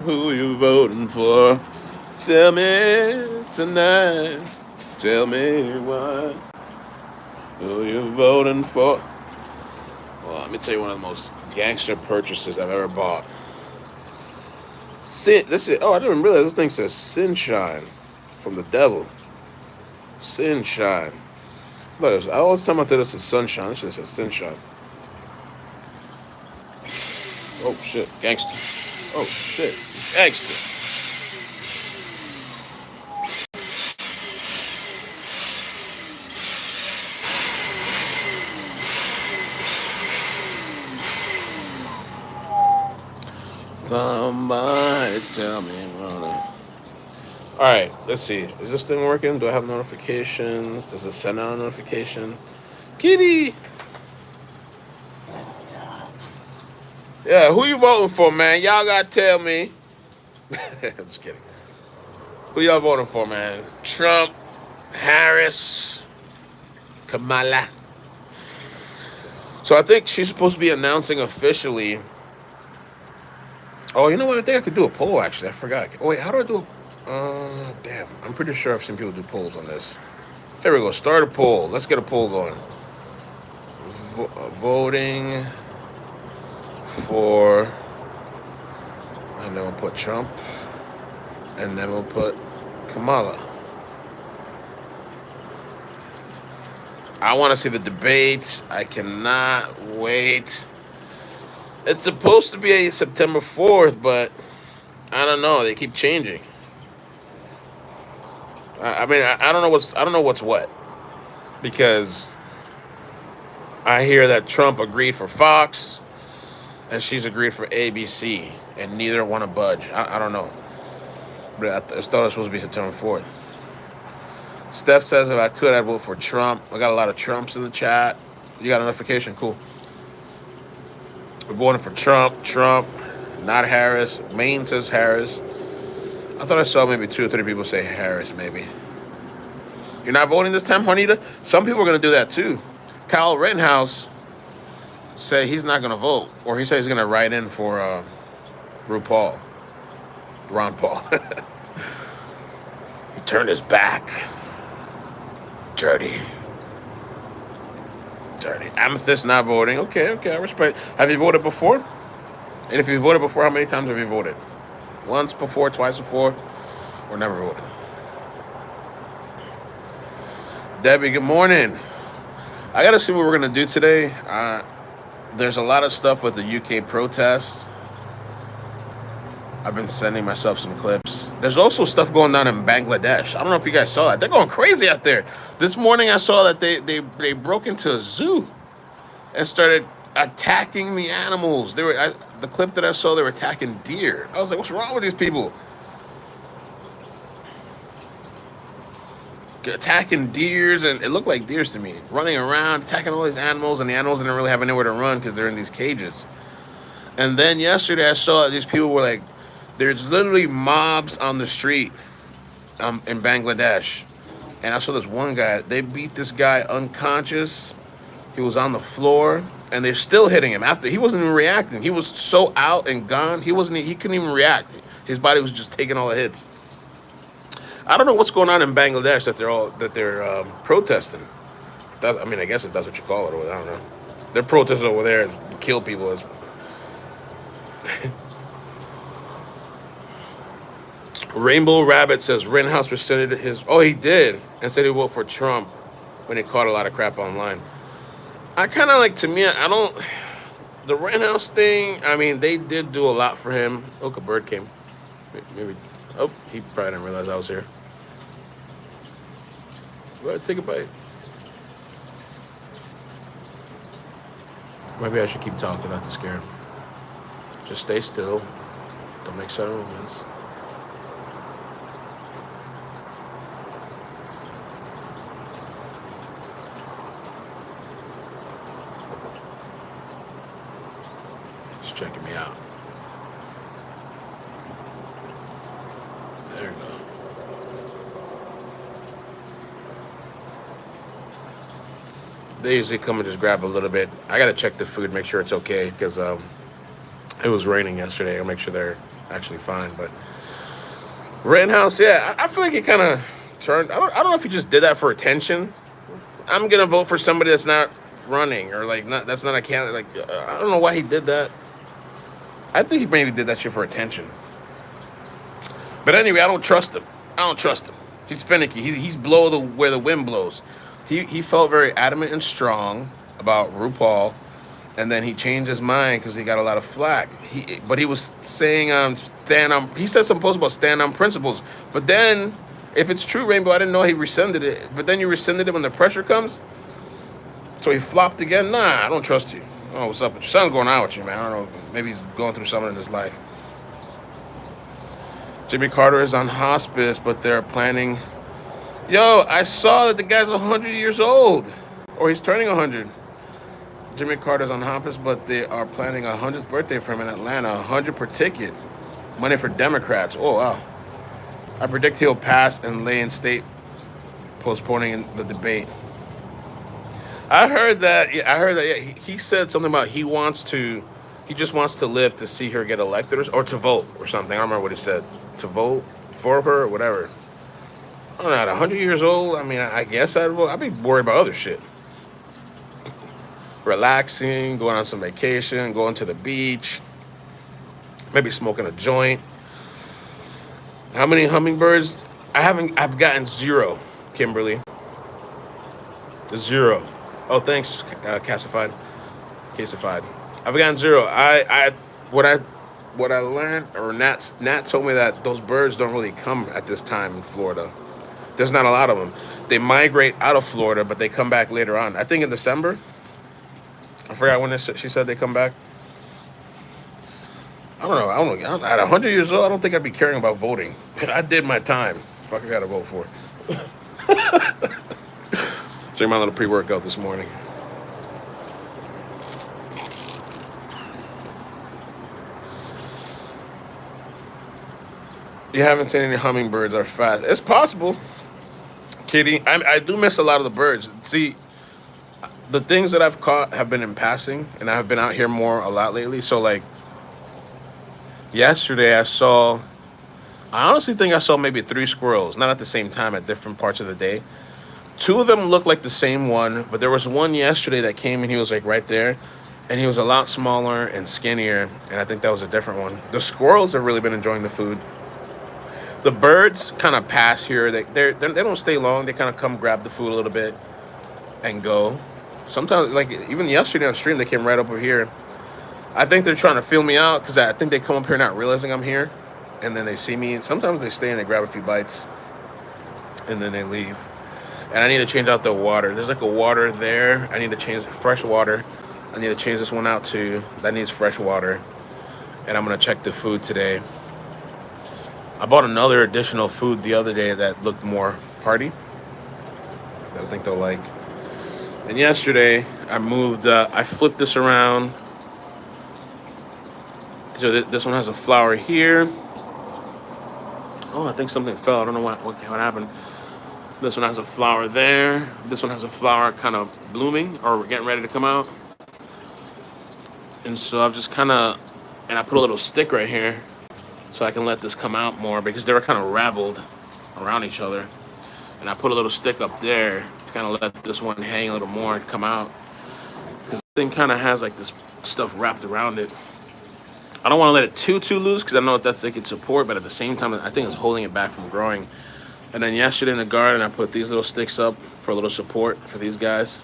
Who you voting for? Tell me tonight. Tell me why. Who you voting for? Well, let me tell you one of the most gangster purchases I've ever bought. This is. Oh, I didn't realize this thing says Sunshine from the devil. Sunshine. Look, I always tell my this is sunshine. This just says sunshine. Oh shit, gangster. Oh shit, gangster. Somebody tell me what. All right, let's see. Is this thing working? Do I have notifications? Does it send out a notification? Kitty. Yeah, who you voting for, man? Y'all gotta tell me. I'm just kidding. Who y'all voting for, man? Trump, Harris, Kamala. So I think she's supposed to be announcing officially. Oh, you know what? I think I could do a poll, actually. I forgot. Oh, wait, how do I do a... damn. I'm pretty sure I've seen people do polls on this. Here we go. Start a poll. Let's get a poll going. Voting for... And then we'll put Trump. And then we'll put Kamala. I want to see the debates. I cannot wait. It's supposed to be a September 4th, but I don't know. They keep changing. I don't know what's what, because I hear that Trump agreed for Fox and she's agreed for ABC, and neither want to budge. I don't know, but I thought it was supposed to be September 4th. Steph says if I could, I'd vote for Trump. I got a lot of Trumps in the chat. You got a notification? Cool. We're voting for Trump. Trump, not Harris. Maine says Harris. I thought I saw maybe 2 or 3 people say Harris, maybe. You're not voting this time, Juanita? Some people are going to do that, too. Kyle Rittenhouse said he's not going to vote. Or he said he's going to write in for RuPaul. Ron Paul. He turned his back. Dirty. Amethyst not voting. Okay, I respect. Have you voted before? And if you voted before, how many times have you voted? Once before, twice before, or never voted? Debbie, good morning. I got to see what we're going to do today. There's a lot of stuff with the UK protests. I've been sending myself some clips. There's also stuff going on in Bangladesh. I don't know if you guys saw that. They're going crazy out there. This morning I saw that they broke into a zoo and started attacking the animals. The clip that I saw, they were attacking deer. I was like, what's wrong with these people? Attacking deers, and it looked like deers to me, running around, attacking all these animals, and the animals didn't really have anywhere to run because they're in these cages. And then yesterday I saw these people were like, there's literally mobs on the street in Bangladesh. And I saw this one guy, they beat this guy unconscious. He was on the floor, and they're still hitting him. After he wasn't even reacting. He was so out and gone, he couldn't even react. His body was just taking all the hits. I don't know what's going on in Bangladesh that they're protesting. I guess if that's what you call it, or I don't know. They're protesting over there and kill people. Rainbow Rabbit says Rittenhouse rescinded his. Oh, he did, and said he voted for Trump when he caught a lot of crap online. I kind of like, to me, I don't. The Rittenhouse thing, I mean, they did do a lot for him. Look, a bird came. Maybe. Oh, he probably didn't realize I was here. Go ahead, take a bite. Maybe I should keep talking, not to scare him. Just stay still. Don't make sudden movements. Just checking me out. There you go. They usually come and just grab a little bit. I gotta check the food, make sure it's okay, because it was raining yesterday. I'll make sure actually fine. But Rittenhouse, yeah, I feel like he kind of turned. I don't know if he just did that for attention. I'm gonna vote for somebody that's not running or like not that's not a candidate. Like I don't know why he did that. I think he maybe did that shit for attention. But anyway, I don't trust him. I don't trust him. He's finicky. He's blow the where the wind blows. He felt very adamant and strong about RuPaul, and then he changed his mind because he got a lot of flack. But he was saying stand on. He said some post about stand on principles. But then, if it's true, Rainbow, I didn't know he rescinded it. But then you rescinded it when the pressure comes. So he flopped again. Nah, I don't trust you. Oh, what's up with you? Something's going on with you, man. I don't know. Maybe he's going through something in his life. Jimmy Carter is on hospice, but they're planning. Yo, I saw that the guy's 100 years old, or he's turning 100. Jimmy Carter's on hospice, but they are planning a 100th birthday for him in Atlanta. 100 per ticket. Money for Democrats. Oh, wow. I predict he'll pass and lay in state, postponing the debate. I heard that. Yeah, I heard that. Yeah, he said something about he just wants to live to see her get elected or to vote or something. I don't remember what he said. To vote for her or whatever. I'm not 100 years old. I mean, I guess I'd vote. I'd be worried about other shit. Relaxing, going on some vacation, going to the beach, maybe smoking a joint. How many hummingbirds? I've gotten 0, Kimberly. 0. Oh, thanks, Casified. I've gotten 0. What I learned, or Nat told me that those birds don't really come at this time in Florida. There's not a lot of them. They migrate out of Florida, but they come back later on. I think in December. I forgot when she said they come back. I don't know. At 100 years old, I don't think I'd be caring about voting. I did my time. Fuck, I gotta vote for it. Drink my little pre-workout this morning. You haven't seen any hummingbirds are fast. It's possible. Kitty, I do miss a lot of the birds. See, the things that I've caught have been in passing, and I've been out here a lot lately. So, like, yesterday I honestly think I saw maybe 3 squirrels, not at the same time, at different parts of the day. 2 of them looked like the same one, but there was one yesterday that came and he was like right there, and he was a lot smaller and skinnier, and I think that was a different one. The squirrels have really been enjoying the food. The birds kind of pass here. They don't stay long. They kind of come grab the food a little bit and go. Sometimes, like even yesterday on stream, they came right over here. I think they're trying to feel me out because I think they come up here not realizing I'm here, and then they see me. Sometimes they stay and they grab a few bites, and then they leave. And I need to change out the water. There's like a water there. I need to change fresh water. I need to change this one out too. That needs fresh water. And I'm gonna check the food today. I bought another additional food the other day that looked more hearty, that I think they'll like. And yesterday, I flipped this around. So this one has a flower here. Oh, I think something fell. I don't know what happened. This one has a flower there. This one has a flower kind of blooming or getting ready to come out. And so I've just and I put a little stick right here so I can let this come out more because they were kind of raveled around each other. And I put a little stick up there to kind of let this one hang a little more and come out. Because this thing kind of has like this stuff wrapped around it. I don't want to let it too loose because I know that's it could support, but at the same time, I think it's holding it back from growing. And then yesterday in the garden, I put these little sticks up for a little support for these guys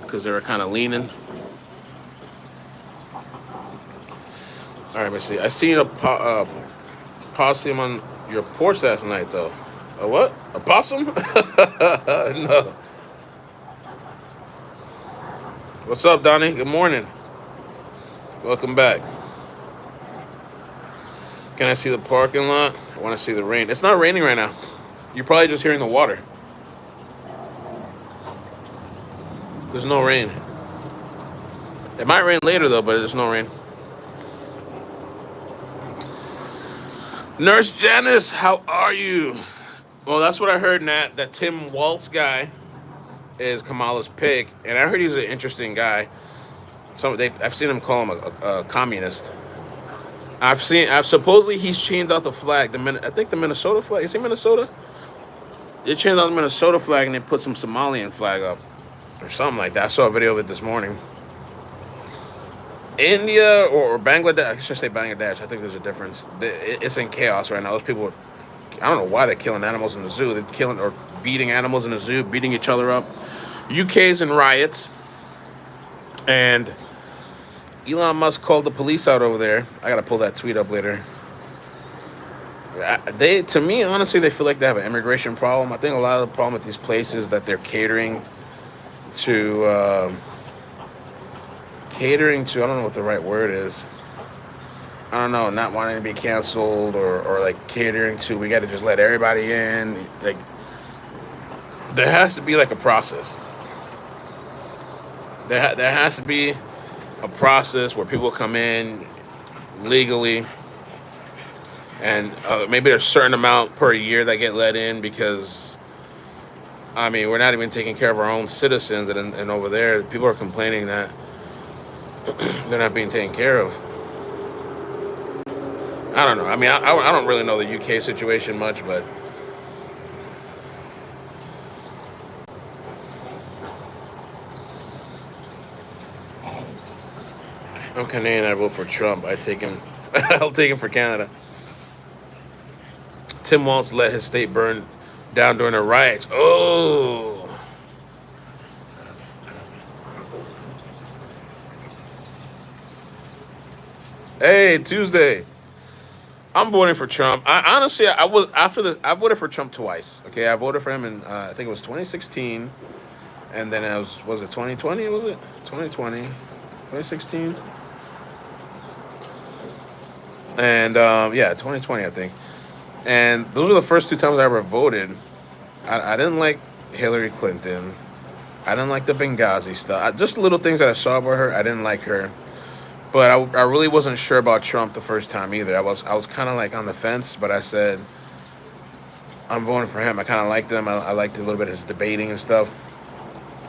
because they were kind of leaning. All right, let's see. I seen a possum on your porch last night, though. A what? A possum? No. What's up, Donnie? Good morning. Welcome back. Can I see the parking lot? I want to see the rain. It's not raining right now. You're probably just hearing the water. There's no rain. It might rain later, though, but there's no rain. Nurse Janice, how are you? Well, that's what I heard, Nat. That Tim Waltz guy is Kamala's pick, and I heard he's an interesting guy. I've seen him call him a communist. I've supposedly he's changed out the flag. I think the Minnesota flag. Is it Minnesota? They changed out the Minnesota flag and they put some Somalian flag up or something like that. I saw a video of it this morning. India or Bangladesh. I should say Bangladesh. I think there's a difference. It's in chaos right now. Those people, I don't know why they're killing animals in the zoo. They're killing or beating animals in the zoo, beating each other up. UK's in riots, and Elon Musk called the police out over there. I gotta pull that tweet up later. To me, honestly, they feel like they have an immigration problem. I think a lot of the problem with these places that they're to, I don't know what the right word is. I don't know, not wanting to be canceled or like catering to, we got to just let everybody in. Like, there has to be like a process. There has to be a process where people come in legally, and maybe there's a certain amount per year that get let in because, I mean, we're not even taking care of our own citizens, and over there, people are complaining that they're not being taken care of. I don't know. I mean, I don't really know the UK situation much, but I'm Canadian. I vote for Trump. I take him. I'll take him for Canada. Tim Walz let his state burn down during the riots. Oh, hey, Tuesday. I'm voting for Trump. I honestly, I was after I voted for Trump twice. Okay, I voted for him in I think it was 2016, and then was it 2020? Was it 2020, 2016? And yeah, 2020 I think. And those were the first two times I ever voted. I didn't like Hillary Clinton. I didn't like the Benghazi stuff. Just little things that I saw about her. I didn't like her. But I really wasn't sure about Trump the first time either. I was kind of like on the fence, but I said I'm voting for him. I kind of liked him. I liked a little bit of his debating and stuff.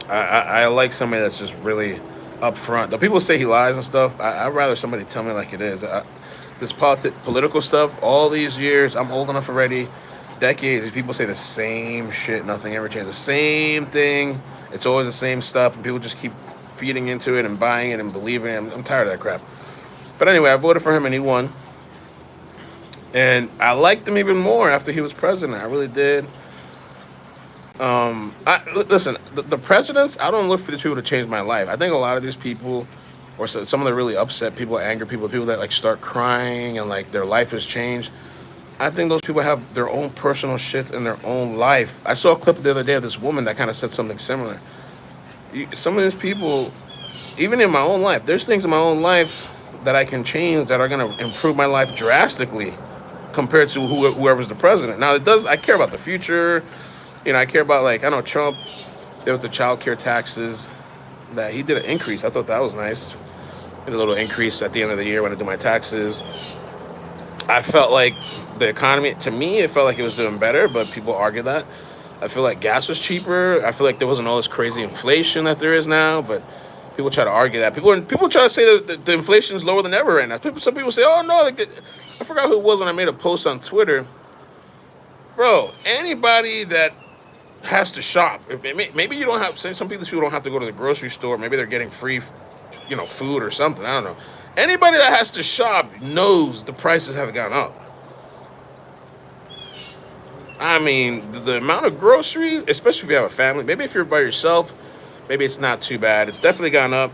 I like somebody that's just really upfront. Though people say he lies and stuff, I'd rather somebody tell me like it is. This political stuff, all these years, I'm old enough already, decades, these people say the same shit, nothing ever changes. The same thing, it's always the same stuff, and people just keep feeding into it and buying it and believing it. I'm tired of that crap. But anyway, I voted for him and he won. And I liked him even more after he was president. I really did. Listen, the presidents, I don't look for these people to change my life. I think a lot of these people, or some of the really upset people, angry people that like start crying and like their life has changed, I think those people have their own personal shit in their own life. I saw a clip the other day of this woman that kind of said something similar. Some of these people, even in my own life, there's things in my own life that I can change that are going to improve my life drastically compared to whoever's the president. Now, I care about the future. I care about, like, I know Trump, there was the child care taxes that he did an increase. I thought that was nice. Did a little increase at the end of the year when I do my taxes. I felt like the economy, to me, it felt like it was doing better, but people argue that. I feel like gas was cheaper. I feel like there wasn't all this crazy inflation that there is now, but people try to argue that. People try to say that the inflation is lower than ever right now. Some people say, "Oh no," I forgot who it was when I made a post on Twitter. Bro, anybody that has to shop, maybe you don't have. Some people don't have to go to the grocery store. Maybe they're getting free, food or something. I don't know. Anybody that has to shop knows the prices have gone up. I mean, the amount of groceries, especially if you have a family, maybe if you're by yourself, maybe it's not too bad. It's definitely gone up,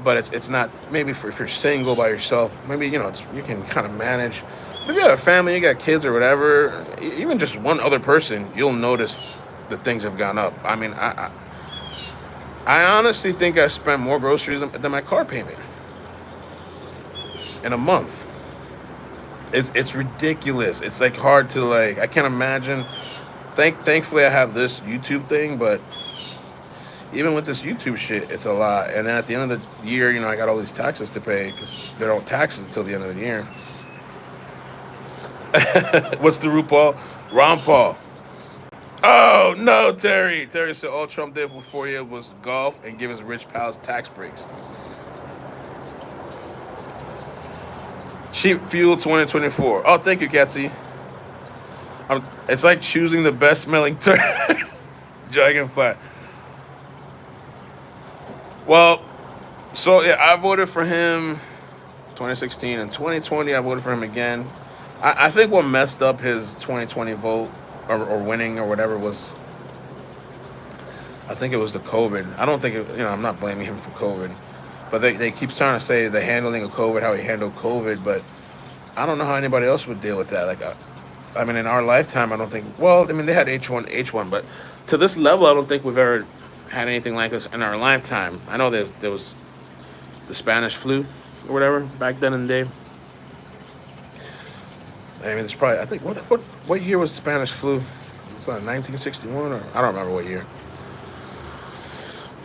but it's not, maybe if you're single by yourself, maybe, you can kind of manage. But if you have a family, you got kids or whatever, even just one other person, you'll notice that things have gone up. I mean, I honestly think I spent more groceries than my car payment in a month. It's ridiculous. It's like hard to I can't imagine. Thankfully I have this YouTube thing, but even with this YouTube shit, it's a lot. And then at the end of the year, I got all these taxes to pay because they don't tax it until the end of the year. What's the RuPaul? Ron Paul. Oh no, Terry. Terry said all Trump did for 4 years was golf and give his rich pals tax breaks. Cheap Fuel 2024. Oh, thank you, Katsy. It's like choosing the best smelling turd. Dragonfly. Well, so yeah, I voted for him 2016 and 2020. I voted for him again. I think what messed up his 2020 vote or winning or whatever was, I think it was the COVID. I don't think I'm not blaming him for COVID, but they keep trying to say the handling of COVID, how he handled COVID, but I don't know how anybody else would deal with that. Like, I mean, in our lifetime, I don't think. Well, I mean, they had H1, but to this level, I don't think we've ever had anything like this in our lifetime. I know there was the Spanish flu or whatever back then in the day. I mean, it's probably. I think what year was the Spanish flu? It's like 1961 or I don't remember what year.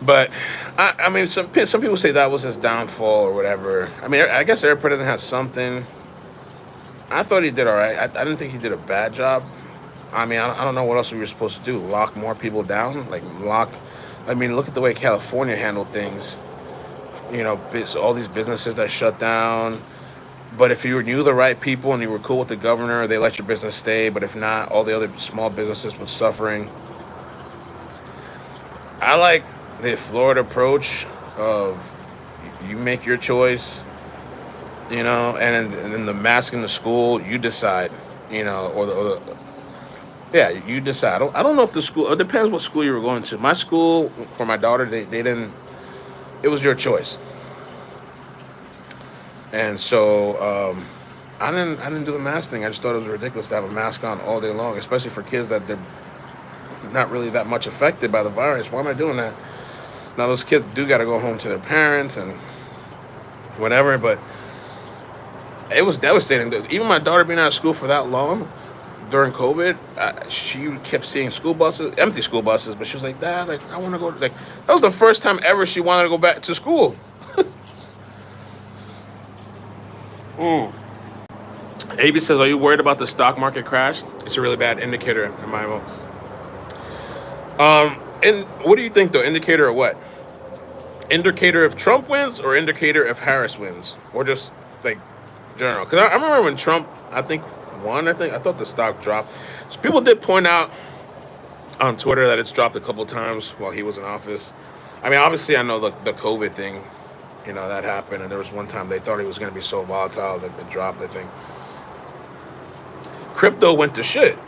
But I mean, some people say that was his downfall or whatever. I mean, I guess every president has something. I thought he did all right. I didn't think he did a bad job. I mean, I don't know what else we were supposed to do. Lock more people down? Like, lock. I mean, look at the way California handled things. All these businesses that shut down. But if you knew the right people and you were cool with the governor, they let your business stay. But if not, all the other small businesses were suffering. I like the Florida approach of you make your choice, and then the mask in the school, you decide, yeah, you decide. I don't know if the school, it depends what school you were going to. My school, for my daughter, they didn't, it was your choice. And so I didn't do the mask thing. I just thought it was ridiculous to have a mask on all day long, especially for kids that they're not really that much affected by the virus. Why am I doing that? Now those kids do got to go home to their parents and whatever, but it was devastating. Even my daughter being out of school for that long during COVID, she kept seeing school buses, empty school buses, but she was like, "Dad, like I want to go." Like that was the first time ever she wanted to go back to school. Mm. AB says, "Are you worried about the stock market crash? It's a really bad indicator in my mind." And what do you think though? Indicator of what? Indicator if Trump wins or indicator if Harris wins, or just like general? Because I remember when Trump, I think won. I thought the stock dropped. So people did point out on Twitter that it's dropped a couple times while he was in office. I mean, obviously, I know the COVID thing, that happened, and there was one time they thought he was going to be so volatile that it dropped. I think crypto went to shit.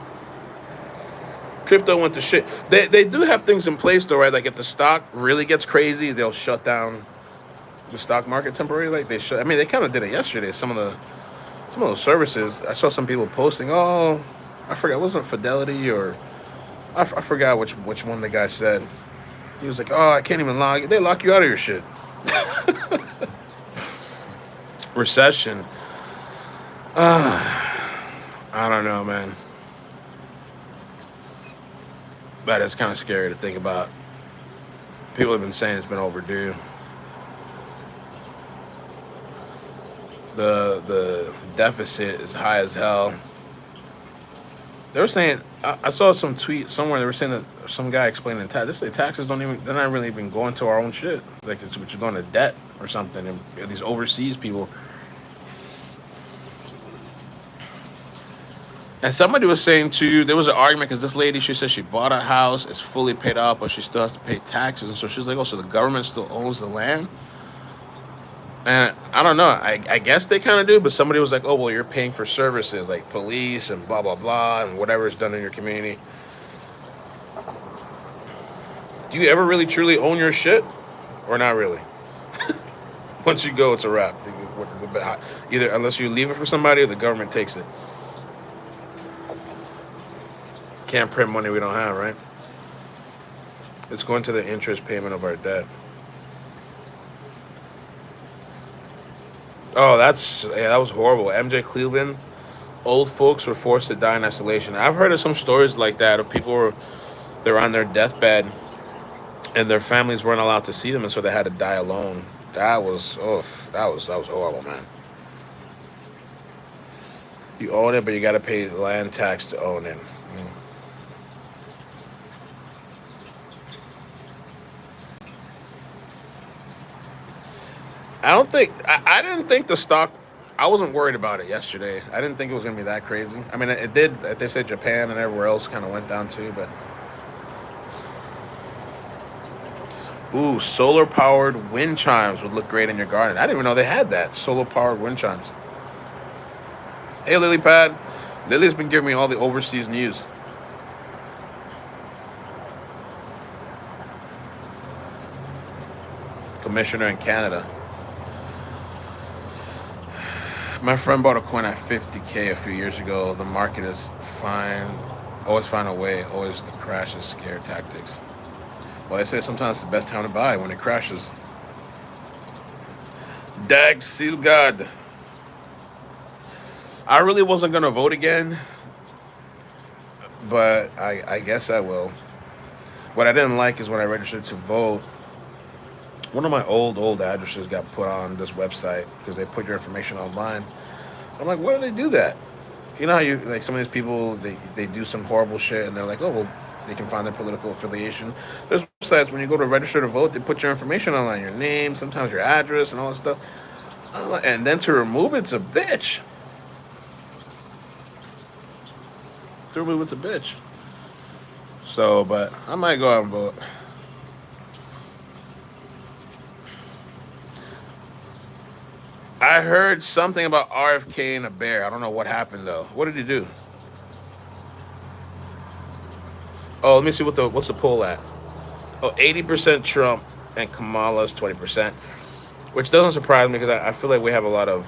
Crypto went to shit. They do have things in place though, right? Like if the stock really gets crazy, they'll shut down the stock market temporarily. Like I mean, they kind of did it yesterday. Some of those services. I saw some people posting. Oh, I forgot. It wasn't Fidelity or I forgot which one the guy said. He was like, "Oh, I can't even log. They lock you out of your shit." Recession. I don't know, man. But it's kind of scary to think about. People have been saying it's been overdue. The deficit is high as hell. They were saying I saw some tweet somewhere. They were saying that some guy explaining the taxes they're not really even going to our own shit. Like it's going to debt or something. And these overseas people. And somebody was saying too, there was an argument because this lady, she said she bought a house, it's fully paid off, but she still has to pay taxes. And so she's like, oh, so the government still owns the land? And I don't know. I guess they kind of do, but somebody was like, oh, well, you're paying for services like police and blah, blah, blah, and whatever is done in your community. Do you ever really truly own your shit or not really? Once you go, it's a wrap. Either unless you leave it for somebody or the government takes it. Can't print money we don't have, right? It's going to the interest payment of our debt. Oh, that was horrible. MJ Cleveland, old folks were forced to die in isolation. I've heard of some stories like that of people they're on their deathbed and their families weren't allowed to see them, and so they had to die alone. That was horrible, man. You own it, but you got to pay land tax to own it. I didn't think the stock I wasn't worried about it yesterday. I didn't think it was gonna be that crazy. I mean, it did. They said Japan and everywhere else kind of went down too, but ooh, solar powered wind chimes would look great in your garden. I didn't even know they had that. Solar powered wind chimes. Hey, Lily Pad. Lily's been giving me all the overseas news. Commissioner in Canada. My friend bought a coin at 50K a few years ago. The market is fine. Always find a way. Always the crash and scare tactics. Well, I say sometimes it's the best time to buy when it crashes. Dag Seal God. I really wasn't gonna vote again, but I guess I will. What I didn't like is when I registered to vote, one of my old addresses got put on this website because they put your information online. I'm like, why do they do that? You know how you like some of these people they do some horrible shit and they're like, oh well, they can find their political affiliation. There's websites when you go to register to vote, they put your information online, your name, sometimes your address, and all that stuff. And then to remove it's a bitch. To remove it's a bitch. So, but I might go out and vote. I heard something about RFK and a bear. I don't know what happened though. What did he do? Oh, let me see what's the poll at. Oh, 80% Trump and Kamala's 20%, which doesn't surprise me because I feel like we have a lot of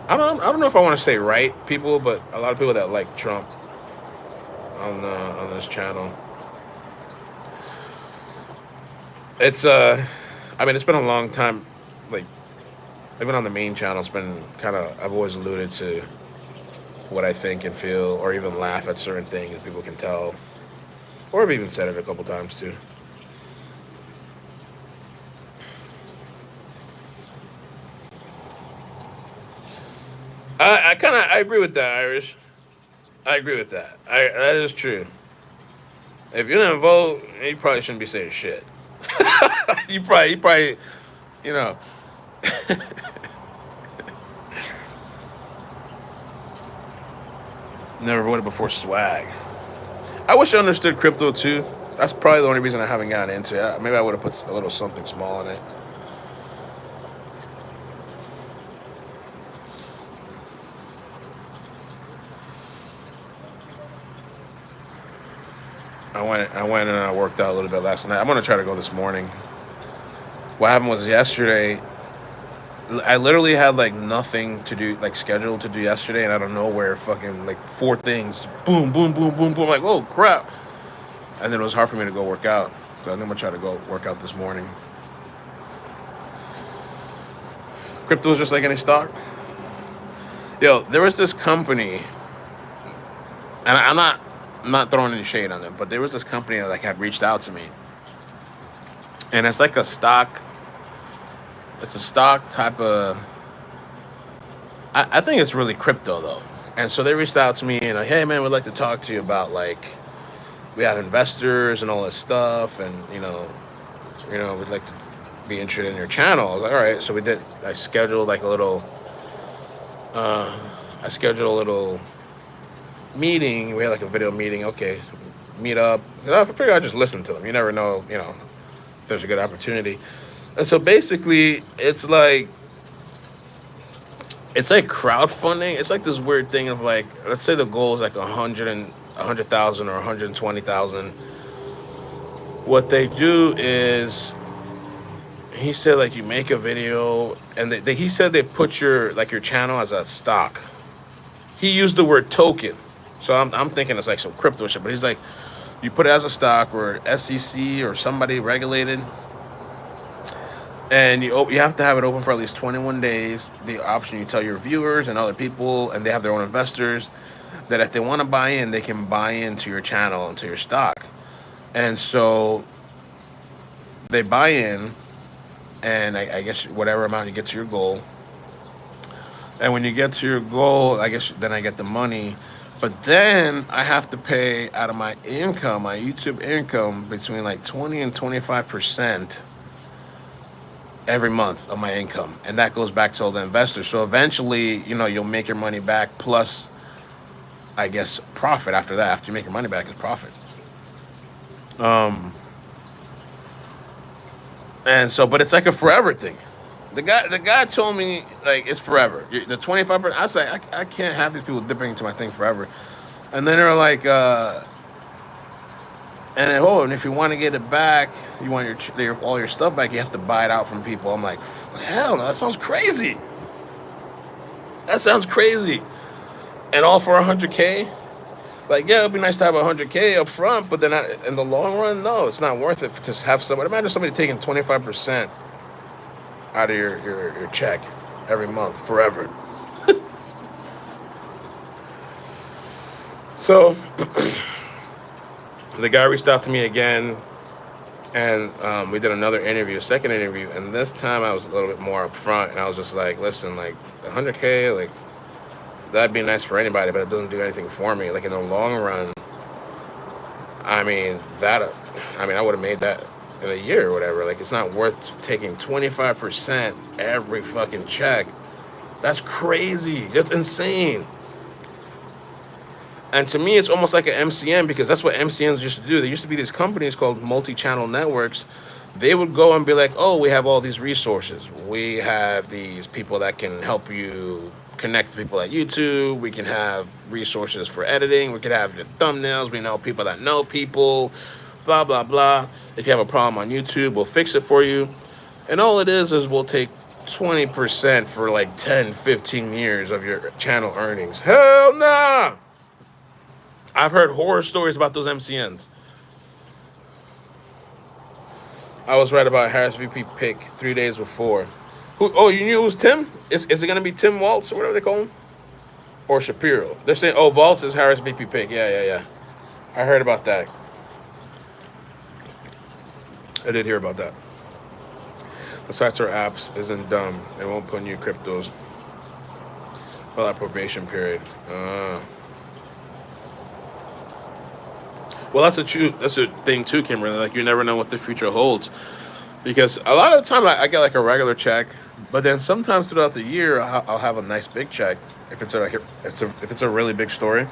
I don't know if I want to say right people, but a lot of people that like Trump on this channel. It's I mean it's been a long time. Like even on the main channel, it's been kind of I've always alluded to what I think and feel, or even laugh at certain things people can tell, or I've even said it a couple times too. I agree with that, Irish. I agree with that. That is true. If you didn't vote, you probably shouldn't be saying shit. You probably, you know, never voted before swag. I wish I understood crypto too. That's probably the only reason I haven't gotten into it. Maybe I would have put a little something small in it. I went and I worked out a little bit last night. I'm gonna try to go this morning. What happened was yesterday, I literally had like nothing to do, like scheduled to do yesterday, and out of nowhere, fucking like four things, boom, boom, boom, boom, boom. Like, oh crap! And then it was hard for me to go work out, so I'm gonna try to go work out this morning. Crypto is just like any stock. Yo, there was this company, and I'm not throwing any shade on them, but there was this company that like had reached out to me, and it's like a stock. It's a stock type of. I think it's really crypto though, and so they reached out to me and like, hey man, we'd like to talk to you about like we have investors and all this stuff, and we'd like to be interested in your channel. I was like, all right, so we did. I scheduled like a little. I scheduled a little meeting. We had like a video meeting. Okay, meet up. I figured I'd just listen to them. You never know, if there's a good opportunity. And so basically, it's like crowdfunding. It's like this weird thing of like, let's say the goal is like 100,000 or 120,000. What they do is, he said like you make a video, and he said they put your channel as a stock. He used the word token, so I'm thinking it's like some crypto shit. But he's like, you put it as a stock or SEC or somebody regulated, and you have to have it open for at least 21 days. The option you tell your viewers and other people, and they have their own investors, that if they want to buy in, they can buy into your channel and to your stock. And so they buy in, and I guess whatever amount you get to your goal. And when you get to your goal, I guess then I get the money. But then I have to pay out of my income, my YouTube income, between like 20 and 25% every month of my income, and that goes back to all the investors. So eventually, you'll make your money back plus, I guess, profit after that. After you make your money back, is profit. Um, and so, but it's like a forever thing. The guy told me like it's forever. The 25%. I say I can't have these people dipping into my thing forever. And then they're like, and if you want to get it back, you want all your stuff back, you have to buy it out from people. I'm like, hell no, that sounds crazy. That sounds crazy. And all for 100K. Like, yeah, it'd be nice to have 100K up front, but then in the long run, no, it's not worth it to have somebody. Imagine somebody taking 25% out of your check every month forever. So the guy reached out to me again, and we did another interview, a second interview, and this time I was a little bit more upfront, and I was just like, listen, like 100K, like that'd be nice for anybody, but it doesn't do anything for me. Like in the long run, I mean I would have made that in a year or whatever. Like it's not worth taking 25% every fucking check. That's crazy. That's insane. And to me, it's almost like an MCN because that's what MCNs used to do. There used to be these companies called multi-channel networks. They would go and be like, oh, we have all these resources. We have these people that can help you connect to people at YouTube. We can have resources for editing. We can have your thumbnails. We know people that know people, blah, blah, blah. If you have a problem on YouTube, we'll fix it for you. And all it is we'll take 20% for like 10, 15 years of your channel earnings. Hell nah! I've heard horror stories about those MCNs. I was right about Harris VP pick 3 days before. Who? Oh, you knew it was Tim? Is it going to be Tim Waltz or whatever they call him? Or Shapiro? They're saying, oh, Waltz is Harris VP pick. Yeah. I heard about that. I did hear about that. The sites or apps isn't dumb. They won't put new cryptos for that probation period. Well, that's a thing too, Kimberly. Like you never know what the future holds, because a lot of the time I get like a regular check, but then sometimes throughout the year I'll have a nice big check if it's a really big story,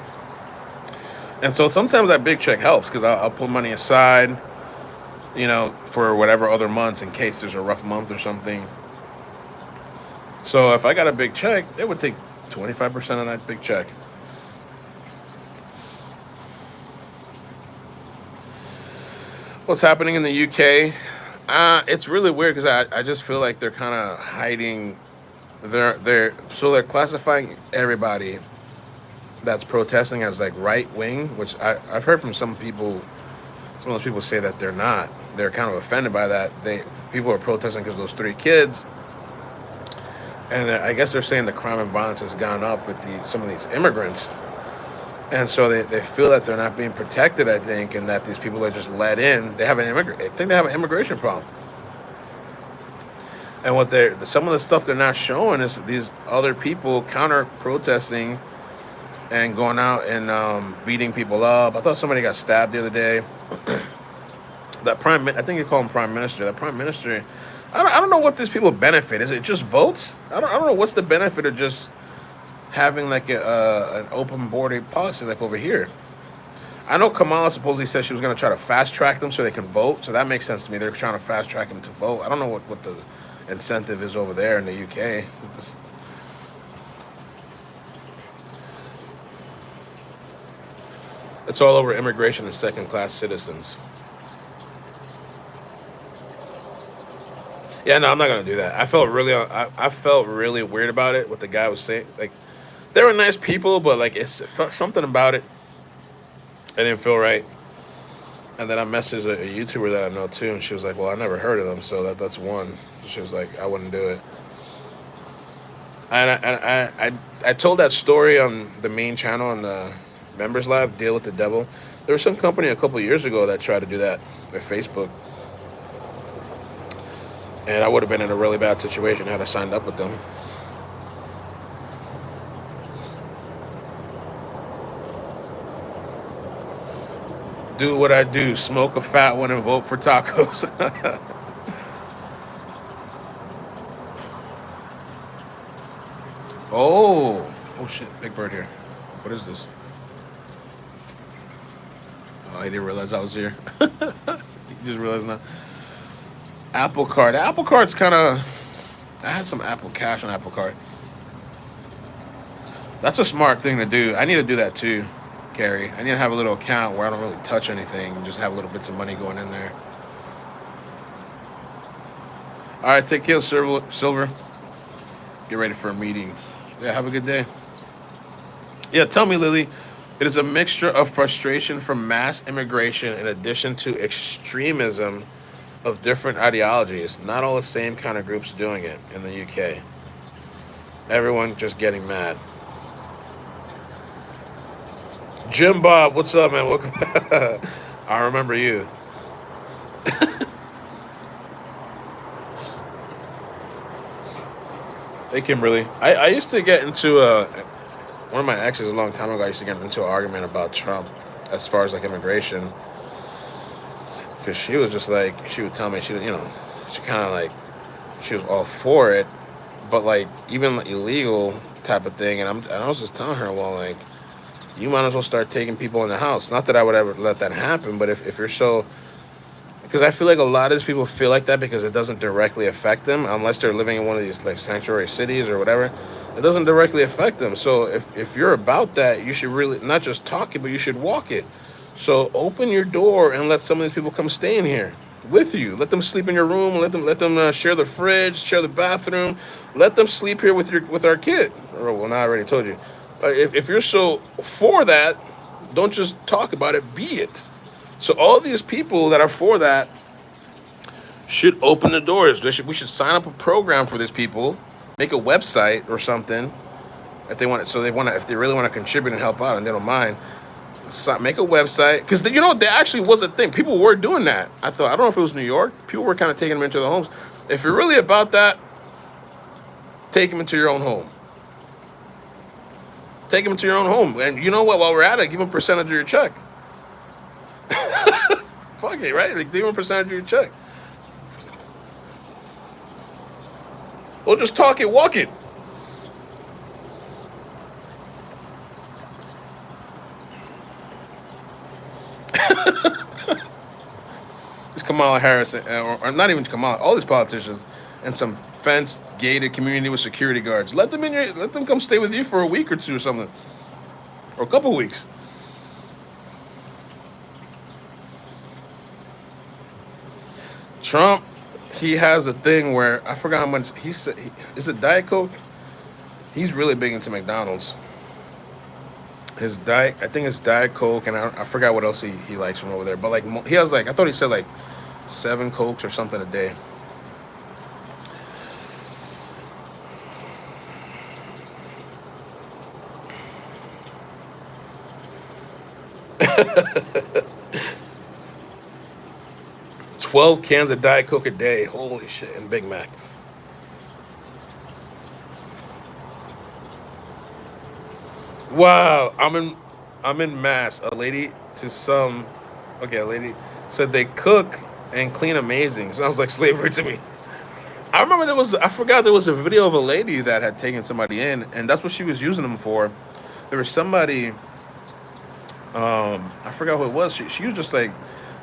and so sometimes that big check helps because I'll pull money aside, for whatever other months in case there's a rough month or something. So if I got a big check, it would take 25% of that big check. What's happening in the UK? It's really weird because I just feel like they're kind of hiding. They're classifying everybody that's protesting as like right wing, which I've heard from some people. Some of those people say that they're not. They're kind of offended by that. People are protesting because those 3 kids, and I guess they're saying the crime and violence has gone up with some of these immigrants. And so they feel that they're not being protected, I think, and that these people are just let in. I think they have an immigration problem. And some of the stuff they're not showing is these other people counter protesting and going out and beating people up. I thought somebody got stabbed the other day. I think you call him prime minister. That prime minister, I don't know what these people benefit. Is it just votes? I don't know what's the benefit of just having like an open border policy like over here. I know Kamala supposedly said she was going to try to fast track them so they can vote. So that makes sense to me. They're trying to fast track them to vote. I don't know what the incentive is over there in the UK. It's all over immigration and second-class citizens. Yeah, no, I'm not gonna do that. I felt really weird about it. What the guy was saying, like, they were nice people, but like it's something about it. I didn't feel right. And then I messaged a YouTuber that I know too, and she was like, "Well, I never heard of them, so that's one." She was like, "I wouldn't do it." And I told that story on the main channel on the Members Lab, Deal with the Devil. There was some company a couple of years ago that tried to do that with Facebook. And I would have been in a really bad situation had I signed up with them. Do what I do, smoke a fat one and vote for tacos. Oh shit, big bird here. What is this? Oh, I didn't realize I was here. You just realized now. Apple Card. Apple Card's kind of. I had some Apple Cash on Apple Card. That's a smart thing to do. I need to do that too, Carrie. I need to have a little account where I don't really touch anything and just have little bits of money going in there. All right, take care, Silver. Get ready for a meeting. Yeah, have a good day. Yeah, tell me, Lily. It is a mixture of frustration from mass immigration in addition to extremism of different ideologies. Not all the same kind of groups doing it in the UK. Everyone just getting mad. Jim Bob, what's up, man? Welcome. I remember you. Hey, Kimberly. I used to get into one of my exes a long time ago. I used to get into an argument about Trump as far as like immigration because she was just like she would tell me she kind of like she was all for it, but like even like, illegal type of thing. And I was just telling her, well, like you might as well start taking people in the house. Not that I would ever let that happen, but if you're so because I feel like a lot of these people feel like that because it doesn't directly affect them unless they're living in one of these like sanctuary cities or whatever. It doesn't directly affect them. So if you're about that, you should really not just talk it, but you should walk it. So open your door and let some of these people come stay in here with you. Let them sleep in your room. Let them share the fridge, share the bathroom. Let them sleep here with our kid. Or, well, now I already told you. If you're so for that, don't just talk about it. Be it. So all these people that are for that should open the doors. We should sign up a program for these people, make a website or something if they want it. So if they really want to contribute and help out and they don't mind, make a website because there actually was a thing. People were doing that. I don't know if it was New York. People were kind of taking them into the homes. If you're really about that, take them into your own home. Take them into your own home, and you know what? While we're at it, give them a percentage of your check. Fuck it, right? Like, give them a percentage of your check. Or just talk it, walk it. It's Kamala Harris, or not even Kamala, all these politicians, and some fenced, gated community with security guards. Let them come stay with you for a week or two or something, or a couple weeks. Trump, he has a thing where I forgot how much he said. Is it Diet Coke? He's really big into McDonald's. I think it's Diet Coke, and I forgot what else he likes from over there. But like he has like I thought he said like 7 Cokes or something a day. "12 cans of Diet Coke a day. Holy shit!" And Big Mac. Wow, I'm in Mass. A lady said they cook and clean amazing. Sounds like slavery to me. I forgot there was a video of a lady that had taken somebody in, and that's what she was using them for. There was somebody, I forgot who it was. She was just like,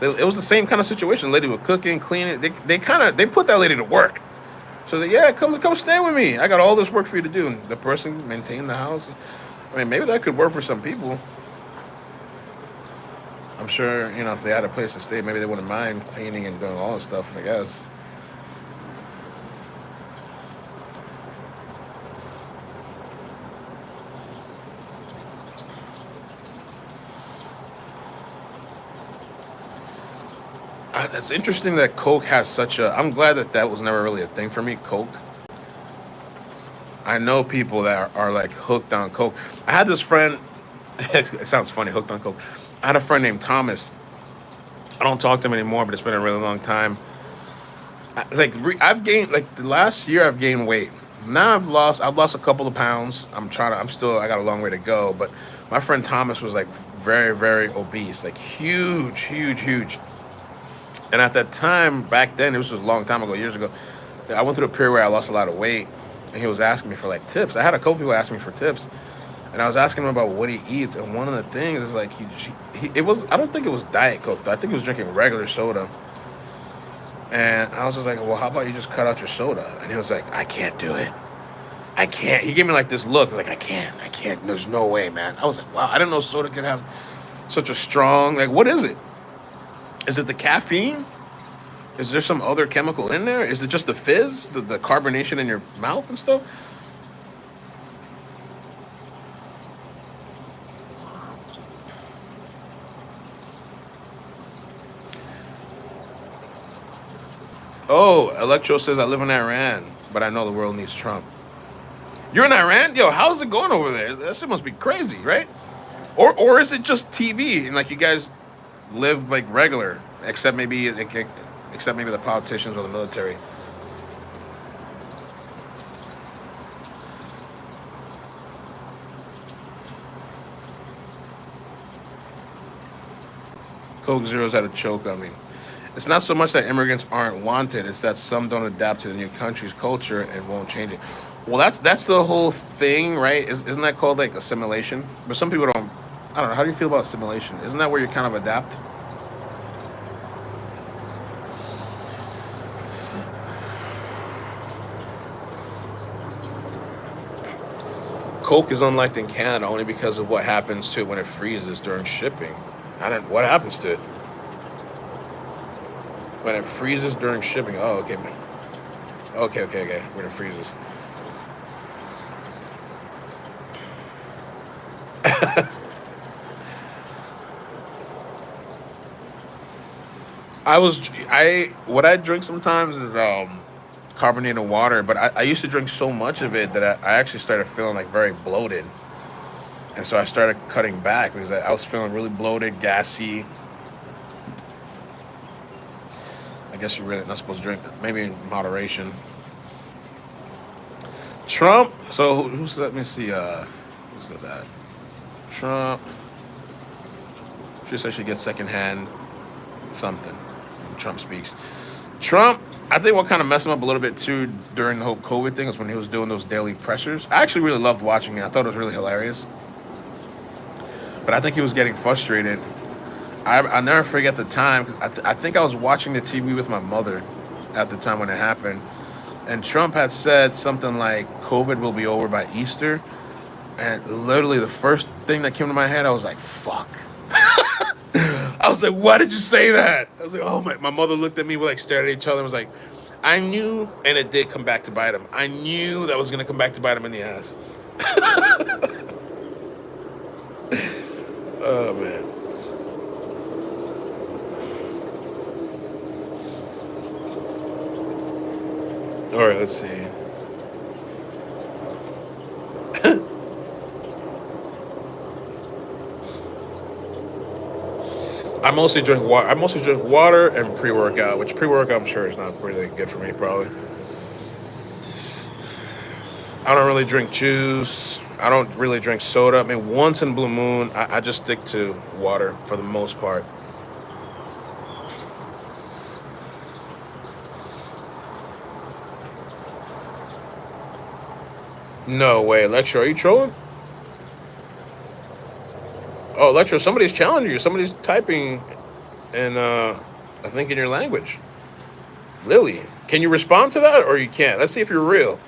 it was the same kind of situation. The lady was cooking, cleaning. They put that lady to work. So yeah, come stay with me. I got all this work for you to do. And the person maintained the house. I mean, maybe that could work for some people. I'm sure, if they had a place to stay, maybe they wouldn't mind cleaning and doing all this stuff, I guess. It's interesting that Coke has such a. I'm glad that was never really a thing for me, Coke. I know people that are like hooked on Coke. I had this friend, it sounds funny, hooked on Coke. I had a friend named Thomas. I don't talk to him anymore, but it's been a really long time. I've gained like the last year I've gained weight. Now I've lost a couple of pounds. I got a long way to go, but my friend Thomas was like very, very obese, like huge, huge, huge. And at that time, back then, it was just a long time ago, years ago, I went through a period where I lost a lot of weight. and he was asking me for like tips. I had a couple people ask me for tips, and I was asking him about what he eats. And one of the things is like it was, I don't think it was Diet Coke though. I think he was drinking regular soda. And I was just like, well, how about you just cut out your soda? And he was like, I can't do it. I can't. He gave me like this look, like I can't. There's no way, man. I was like, wow, I didn't know soda could have such a strong. Like, what is it? Is it the caffeine? Is there some other chemical in there? Is it just the fizz, the carbonation in your mouth and stuff? Oh, Electro says I live in Iran, but I know the world needs Trump. You're in Iran, yo. How's it going over there? That shit must be crazy, right? Or is it just TV and like you guys live like regular, except maybe the politicians or the military? Coke Zero's had a choke on me. It's not so much that immigrants aren't wanted; it's that some don't adapt to the new country's culture and won't change it. Well, that's the whole thing, right? Isn't that called like assimilation? But some people don't. I don't know. How do you feel about assimilation? Isn't that where you kind of adapt? Coke is unliked in Canada only because of what happens to it when it freezes during shipping. I don't. What happens to it when it freezes during shipping? Oh, okay, okay. When it freezes. I what I drink sometimes is carbonated water, but I used to drink so much of it that I actually started feeling like very bloated, and so I started cutting back because I was feeling really bloated, gassy. I guess you're really not supposed to drink, maybe in moderation. Trump. So who's let me see. Who said that? Trump. She said she gets secondhand something. Trump speaks. Trump, I think what kind of messed him up a little bit too during the whole COVID thing is when he was doing those daily pressers. I actually really loved watching it. I thought it was really hilarious. But I think he was getting frustrated. I'll never forget the time. 'Cause I think I was watching the TV with my mother at the time when it happened. And Trump had said something like, COVID will be over by Easter. And literally the first thing that came to my head, I was like, fuck. I was like, why did you say that? I was like, oh my mother looked at me, we like stared at each other and was like, I knew, and it did come back to bite him. I knew that was gonna come back to bite him in the ass. Oh man. Alright, let's see. I mostly drink water and pre-workout, which pre-workout I'm sure is not really good for me. Probably. I don't really drink juice. I don't really drink soda. I mean, once in blue moon, I just stick to water for the most part. No way, Lecture. Are you trolling? Oh, Lecture. Somebody's challenging you. Somebody's typing, and I think in your language. Lily, can you respond to that or you can't? Let's see if you're real.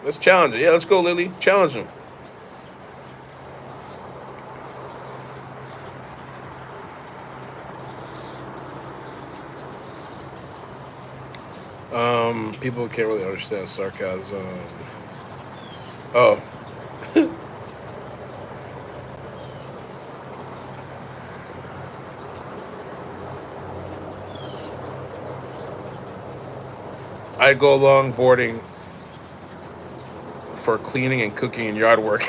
Let's challenge it. Yeah, let's go, Lily. Challenge him. People can't really understand sarcasm. Oh, I go along boarding for cleaning and cooking and yard work.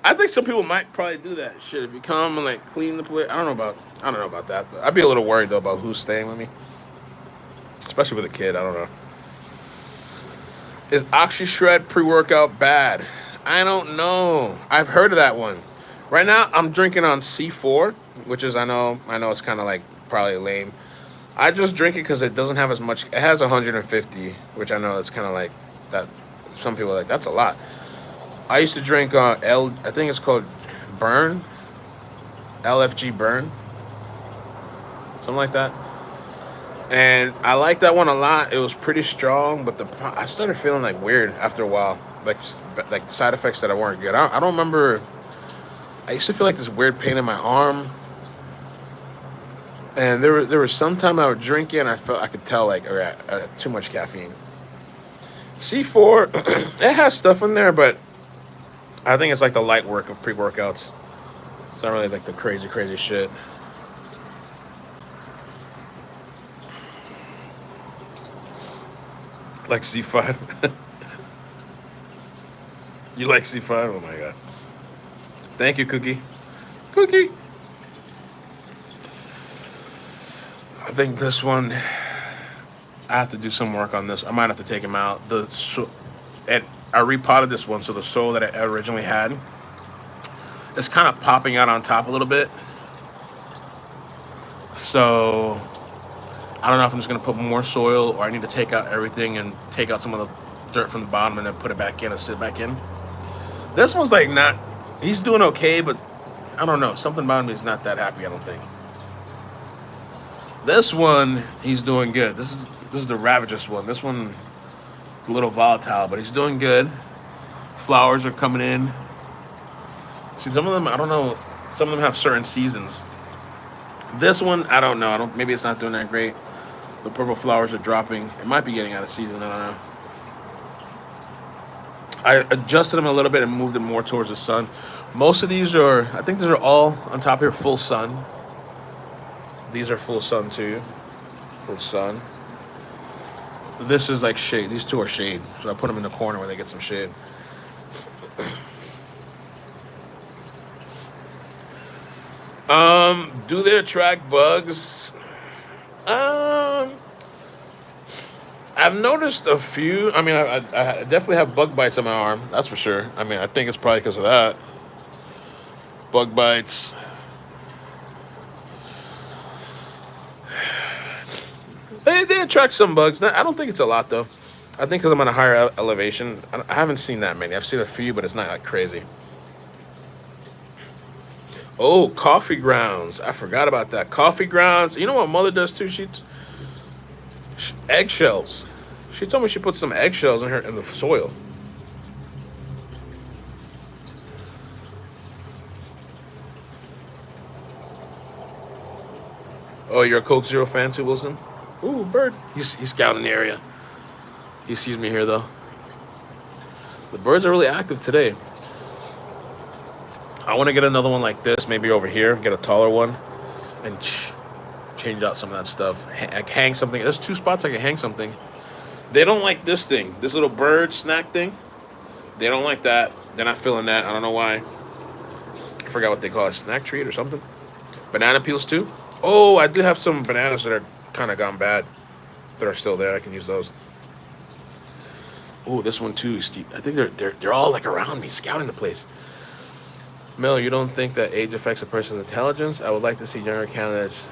I think some people might probably do that shit if you come and like clean the place. I don't know about that. But I'd be a little worried though about who's staying with me, especially with a kid. I don't know. Is OxyShred pre-workout bad? I don't know. I've heard of that one. Right now, I'm drinking on C4, which is I know it's kind of like probably lame. I just drink it because it doesn't have as much. It has 150, which I know it's kind of like that some people are like, that's a lot. I used to drink I think it's called Burn, LFG Burn, something like that. And I liked that one a lot. It was pretty strong, but I started feeling like weird after a while, like side effects that weren't good. I don't remember. I used to feel like this weird pain in my arm, and there was some time I would drink it, and I could tell like, all right, too much caffeine. C4, it has stuff in there, but I think it's like the light work of pre workouts. It's not really like the crazy shit. Like C5. You like C5? Oh my god. Thank you, Cookie. Cookie. I think this one, I have to do some work on this. I might have to take him out. And I repotted this one, so the soil that I originally had, it's kind of popping out on top a little bit. So I don't know if I'm just gonna put more soil or I need to take out everything and take out some of the dirt from the bottom and then put it back in and sit back in. This one's like not. He's doing okay, but I don't know. Something about him is not that happy. I don't think. This one, he's doing good. This is the Ravageous one. This one is a little volatile, but he's doing good. Flowers are coming in. See, some of them, I don't know. Some of them have certain seasons. This one, I don't know. Maybe it's not doing that great. The purple flowers are dropping. It might be getting out of season. I don't know. I adjusted them a little bit and moved them more towards the sun. Most of these I think these are all on top here, full sun. These are full sun too. Full sun. This is like shade. These two are shade. So I put them in the corner where they get some shade. Do they attract bugs? I've noticed a few. I mean, I definitely have bug bites on my arm. That's for sure. I mean, I think it's probably because of that. Bug bites. They attract some bugs. I don't think it's a lot, though. I think because I'm on a higher elevation. I haven't seen that many. I've seen a few, but it's not like crazy. Oh, coffee grounds. I forgot about that. Coffee grounds. You know what mother does, too? Eggshells. She told me she put some eggshells in the soil. Oh, you're a Coke Zero fan too, Wilson? Ooh, bird. He's scouting the area. He sees me here, though. The birds are really active today. I want to get another one like this, maybe over here, get a taller one, and change out some of that stuff. Hang something. There's two spots I can hang something. They don't like this thing, this little bird snack thing. They don't like that. They're not feeling that. I don't know why. I forgot what they call it, snack treat or something. Banana peels too. Oh, I do have some bananas that are kind of gone bad that are still there. I can use those. Oh, this one too. I think they're all like around me, scouting the place. Mel, you don't think that age affects a person's intelligence? I would like to see younger candidates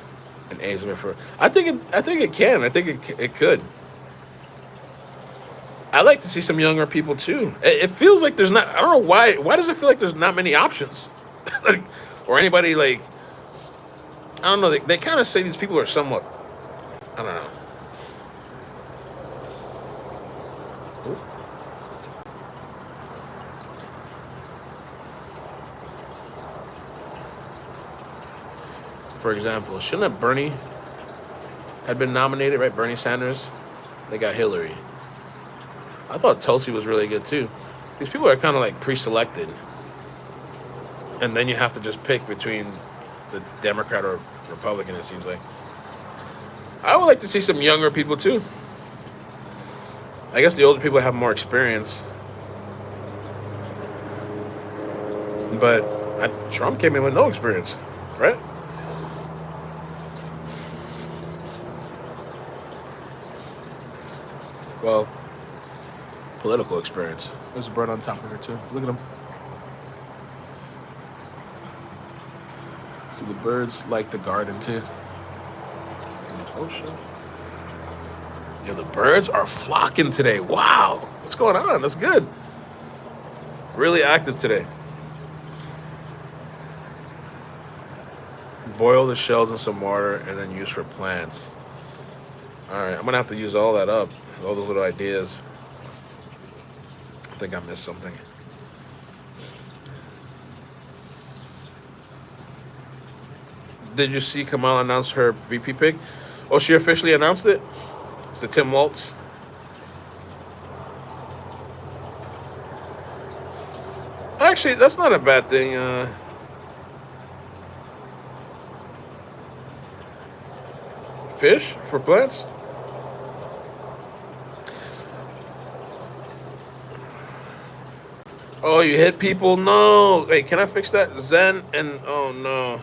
and age limit for. I think it can. I think it could. I like to see some younger people too. It feels like there's not. I don't know why. Why does it feel like there's not many options, like, or anybody like. I don't know. They kind of say these people are somewhat. I don't know. Ooh. For example, shouldn't have Bernie had been nominated, right? Bernie Sanders. They got Hillary. I thought Tulsi was really good too. These people are kind of like pre-selected, and then you have to just pick between the Democrat or Republican. It seems like. I would like to see some younger people too. I guess the older people have more experience, but Trump came in with no experience, right? Well, political experience. There's a bird on top of her too. Look at him. So the birds like the garden too. Oh shit. Yo, the birds are flocking today. Wow. What's going on? That's good. Really active today. Boil the shells in some water and then use for plants. All right, I'm gonna have to use all that up. All those little ideas. I think I missed something. Did you see Kamala announce her VP pick? Oh, she officially announced it? It's the Tim Waltz. Actually, that's not a bad thing. Fish for plants? Oh, you hit people? No. Wait, can I fix that? Zen and oh no.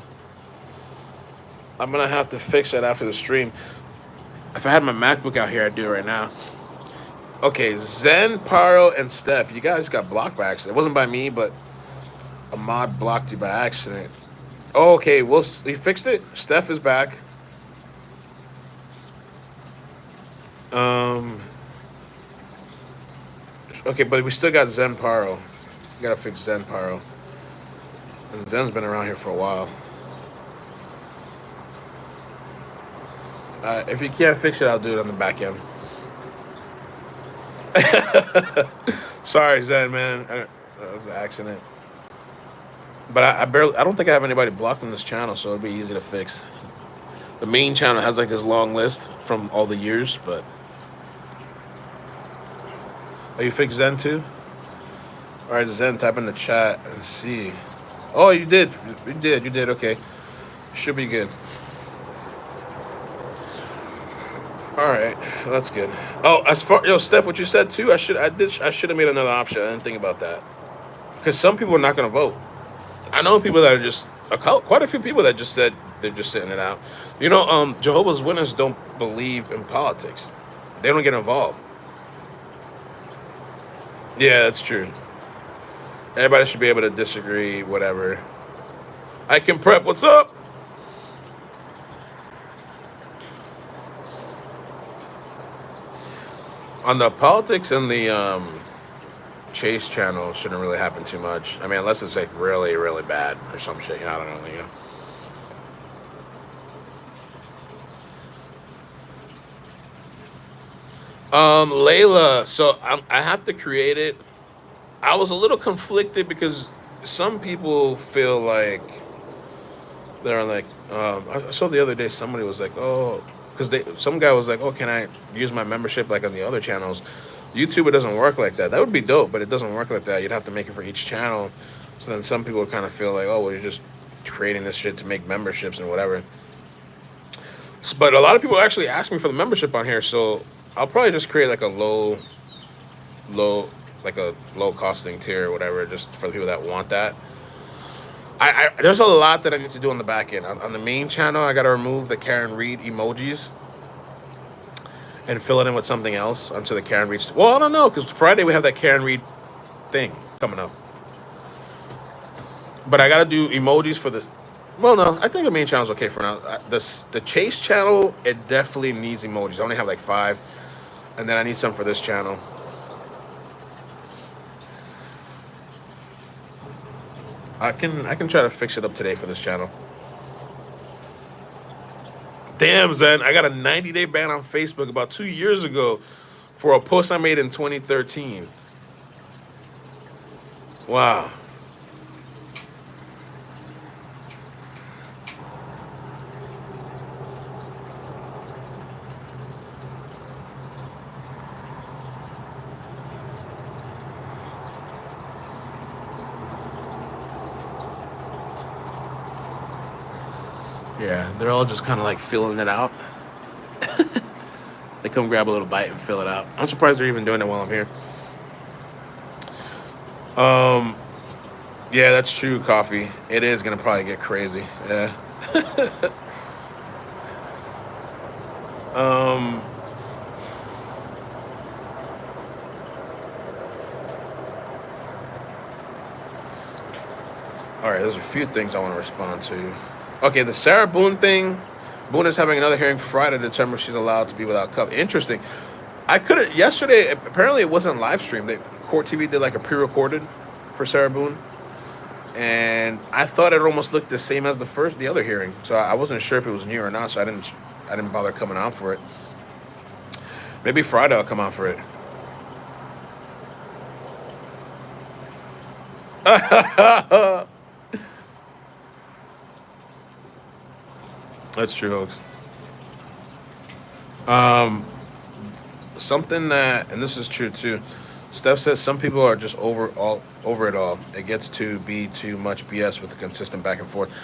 I'm gonna have to fix that after the stream. If I had my MacBook out here, I'd do it right now. Okay, Zen, Paro, and Steph. You guys got blocked by accident. It wasn't by me, but a mod blocked you by accident. Oh, okay, we fixed it. Steph is back. Um. Okay, but we still got Zen Paro. You gotta fix Zen Paro. And Zen's been around here for a while. If you can't fix it, I'll do it on the back end. Sorry, Zen, man. That was an accident. But I don't think I have anybody blocked on this channel, so it'll be easy to fix. The main channel has like this long list from all the years, but. Oh, you fixed Zen too? All right, Zen, type in the chat and see. Oh, you did. You did. Okay. Should be good. All right, that's good. Oh, as far Steph, what you said too, I should have made another option. I didn't think about that because some people are not going to vote. I know people that are just quite a few people that just said they're just sitting it out. You know, Jehovah's Witnesses don't believe in politics. They don't get involved. Yeah, that's true. Everybody should be able to disagree, whatever. I can prep. What's up? On the politics and the Chase channel, shouldn't really happen too much. I mean, unless it's like really, really bad or some shit. I don't know. Layla. So I have to create it. I was a little conflicted because some people feel like they're like. I saw the other day somebody was like, oh, because some guy was like, oh, can I use my membership like on the other channels? YouTube, it doesn't work like that. That would be dope, but it doesn't work like that. You'd have to make it for each channel. So then some people kind of feel like, oh, well, you're just creating this shit to make memberships and whatever. But a lot of people actually ask me for the membership on here, so I'll probably just create like a low costing tier or whatever, just for the people that want that. There's a lot that I need to do on the back end. On the main channel, I got to remove the Karen Reed emojis and fill it in with something else onto the Karen Reed. Well, I don't know, because Friday we have that Karen Reed thing coming up. But I got to do emojis for this. Well, no, I think the main channel's okay for now. The Chase channel, it definitely needs emojis. I only have like 5. And then I need some for this channel. I can try to fix it up today for this channel. Damn, Zen, I got a 90-day ban on Facebook about 2 years ago for a post I made in 2013. Wow. Yeah, they're all just kind of like filling it out. They come grab a little bite and fill it out. I'm surprised they're even doing it while I'm here. Yeah, that's true, Coffee. It is gonna probably get crazy. Yeah. um. All right, there's a few things I want to respond to. Okay, the Sarah Boone thing. Boone is having another hearing Friday to determine if she's allowed to be without cover. Interesting. I couldn't yesterday. Apparently, it wasn't live streamed. Court TV did like a pre-recorded for Sarah Boone, and I thought it almost looked the same as the other hearing. So I wasn't sure if it was new or not. So I didn't bother coming on for it. Maybe Friday I'll come on for it. That's true, folks. Um, Something that, and this is true too. Steph says some people are just over it all. It gets to be too much BS with the consistent back and forth.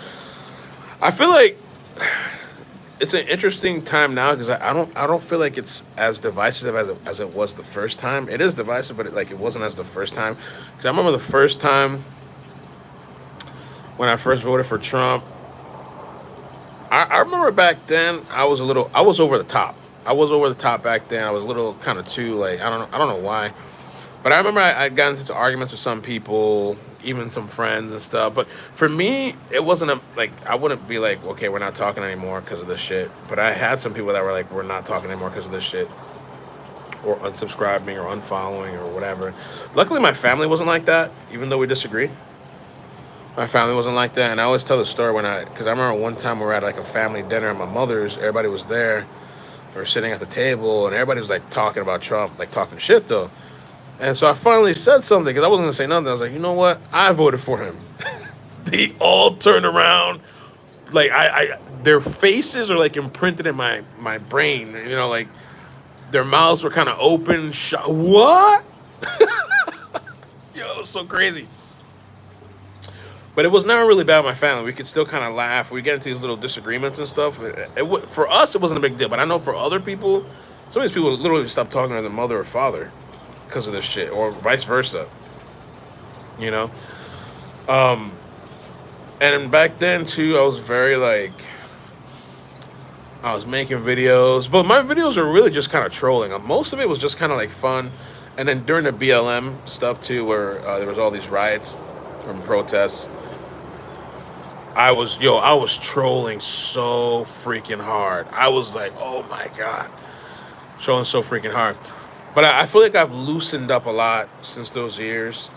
I feel like it's an interesting time now because I don't feel like it's as divisive as it was the first time. It is divisive, but it wasn't as the first time. Because I remember the first time when I first voted for Trump. I remember back then I was over the top. I was over the top back then. I was a little kind of too like I don't know why, but I remember I'd gotten into arguments with some people, even some friends and stuff. But for me, it wasn't like I wouldn't be like, okay, we're not talking anymore because of this shit. But I had some people that were like, we're not talking anymore because of this shit, or unsubscribing or unfollowing or whatever. Luckily, my family wasn't like that, even though we disagreed. My family wasn't like that, and I always tell the story because I remember one time we were at like a family dinner at my mother's. Everybody was there. We were sitting at the table, and everybody was like talking about Trump, like talking shit though. And so I finally said something because I wasn't gonna say nothing. I was like, you know what? I voted for him. They all turned around, like their faces are like imprinted in my brain. You know, like their mouths were kind of open. What? Yo, it was so crazy. But it was never really bad with my family. We could still kind of laugh. We get into these little disagreements and stuff. For us, it wasn't a big deal. But I know for other people, some of these people literally stopped talking to their mother or father because of this shit, or vice versa. You know? And back then, too, I was very, like, I was making videos. But my videos are really just kind of trolling. Most of it was just kind of, like, fun. And then during the BLM stuff, too, where there was all these riots and protests, I was trolling so freaking hard. I was like, oh my God, trolling so freaking hard. But I feel like I've loosened up a lot since those years.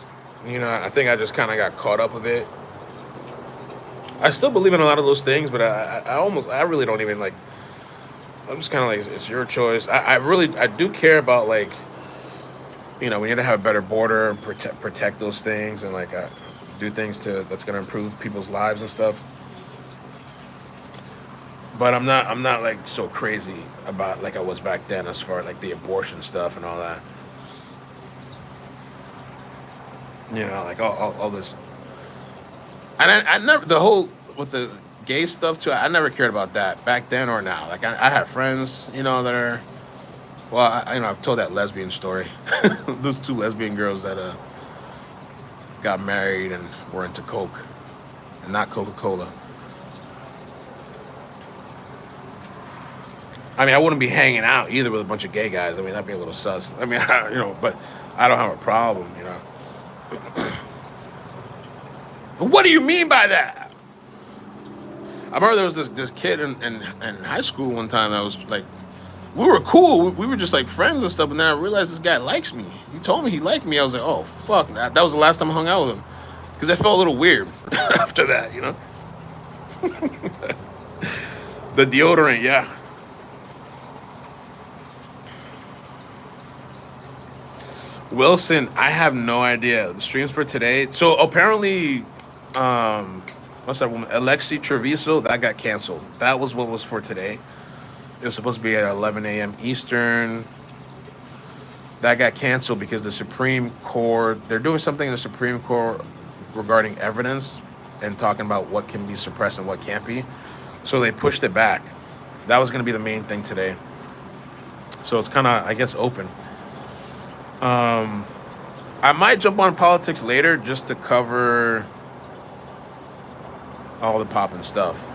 You know, I think I just kind of got caught up a bit. I still believe in a lot of those things, but I really don't even like, I'm just kind of like, it's your choice. I do care about like, you know, we need to have a better border and protect those things and like, do things that's going to improve people's lives and stuff. But I'm not like so crazy about like I was back then as far as like the abortion stuff and all that. You know, like all this. And I never, the whole, with the gay stuff too, I never cared about that back then or now. Like I have friends, you know, that are, well, you know, I've told that lesbian story. Those two lesbian girls that got married and were into Coke and not Coca-Cola. I mean, I wouldn't be hanging out either with a bunch of gay guys. I mean, that'd be a little sus. I mean, you know, but I don't have a problem, you know. What do you mean by that? I remember there was this kid in high school one time that was like, we were cool. We were just like friends and stuff. And then I realized this guy likes me. He told me he liked me. I was like, oh, fuck. That was the last time I hung out with him. Because I felt a little weird after that, you know? The deodorant, yeah. Wilson, I have no idea. The streams for today. So apparently, what's that woman? Alexi Treviso, that got canceled. That was what was for today. It was supposed to be at 11 a.m. Eastern. That got canceled because the Supreme Court, they're doing something in the Supreme Court regarding evidence and talking about what can be suppressed and what can't be. So they pushed it back. That was going to be the main thing today. So it's kind of, I guess, open. I might jump on politics later just to cover all the popping stuff.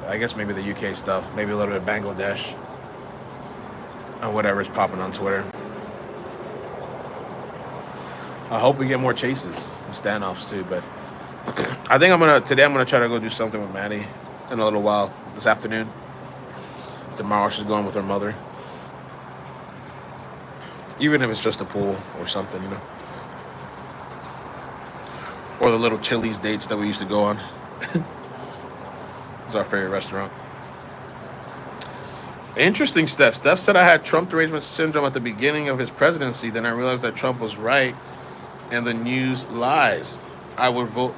I guess maybe the UK stuff, maybe a little bit of Bangladesh, and whatever's popping on Twitter. I hope we get more chases and standoffs too, but I think today I'm gonna try to go do something with Maddie in a little while this afternoon. Tomorrow she's going with her mother. even if it's just a pool or something, you know, or the little Chili's dates that we used to go on. It's our favorite restaurant. Interesting, Steph. Steph said I had Trump derangement syndrome at the beginning of his presidency. Then I realized that Trump was right and the news lies. I would vote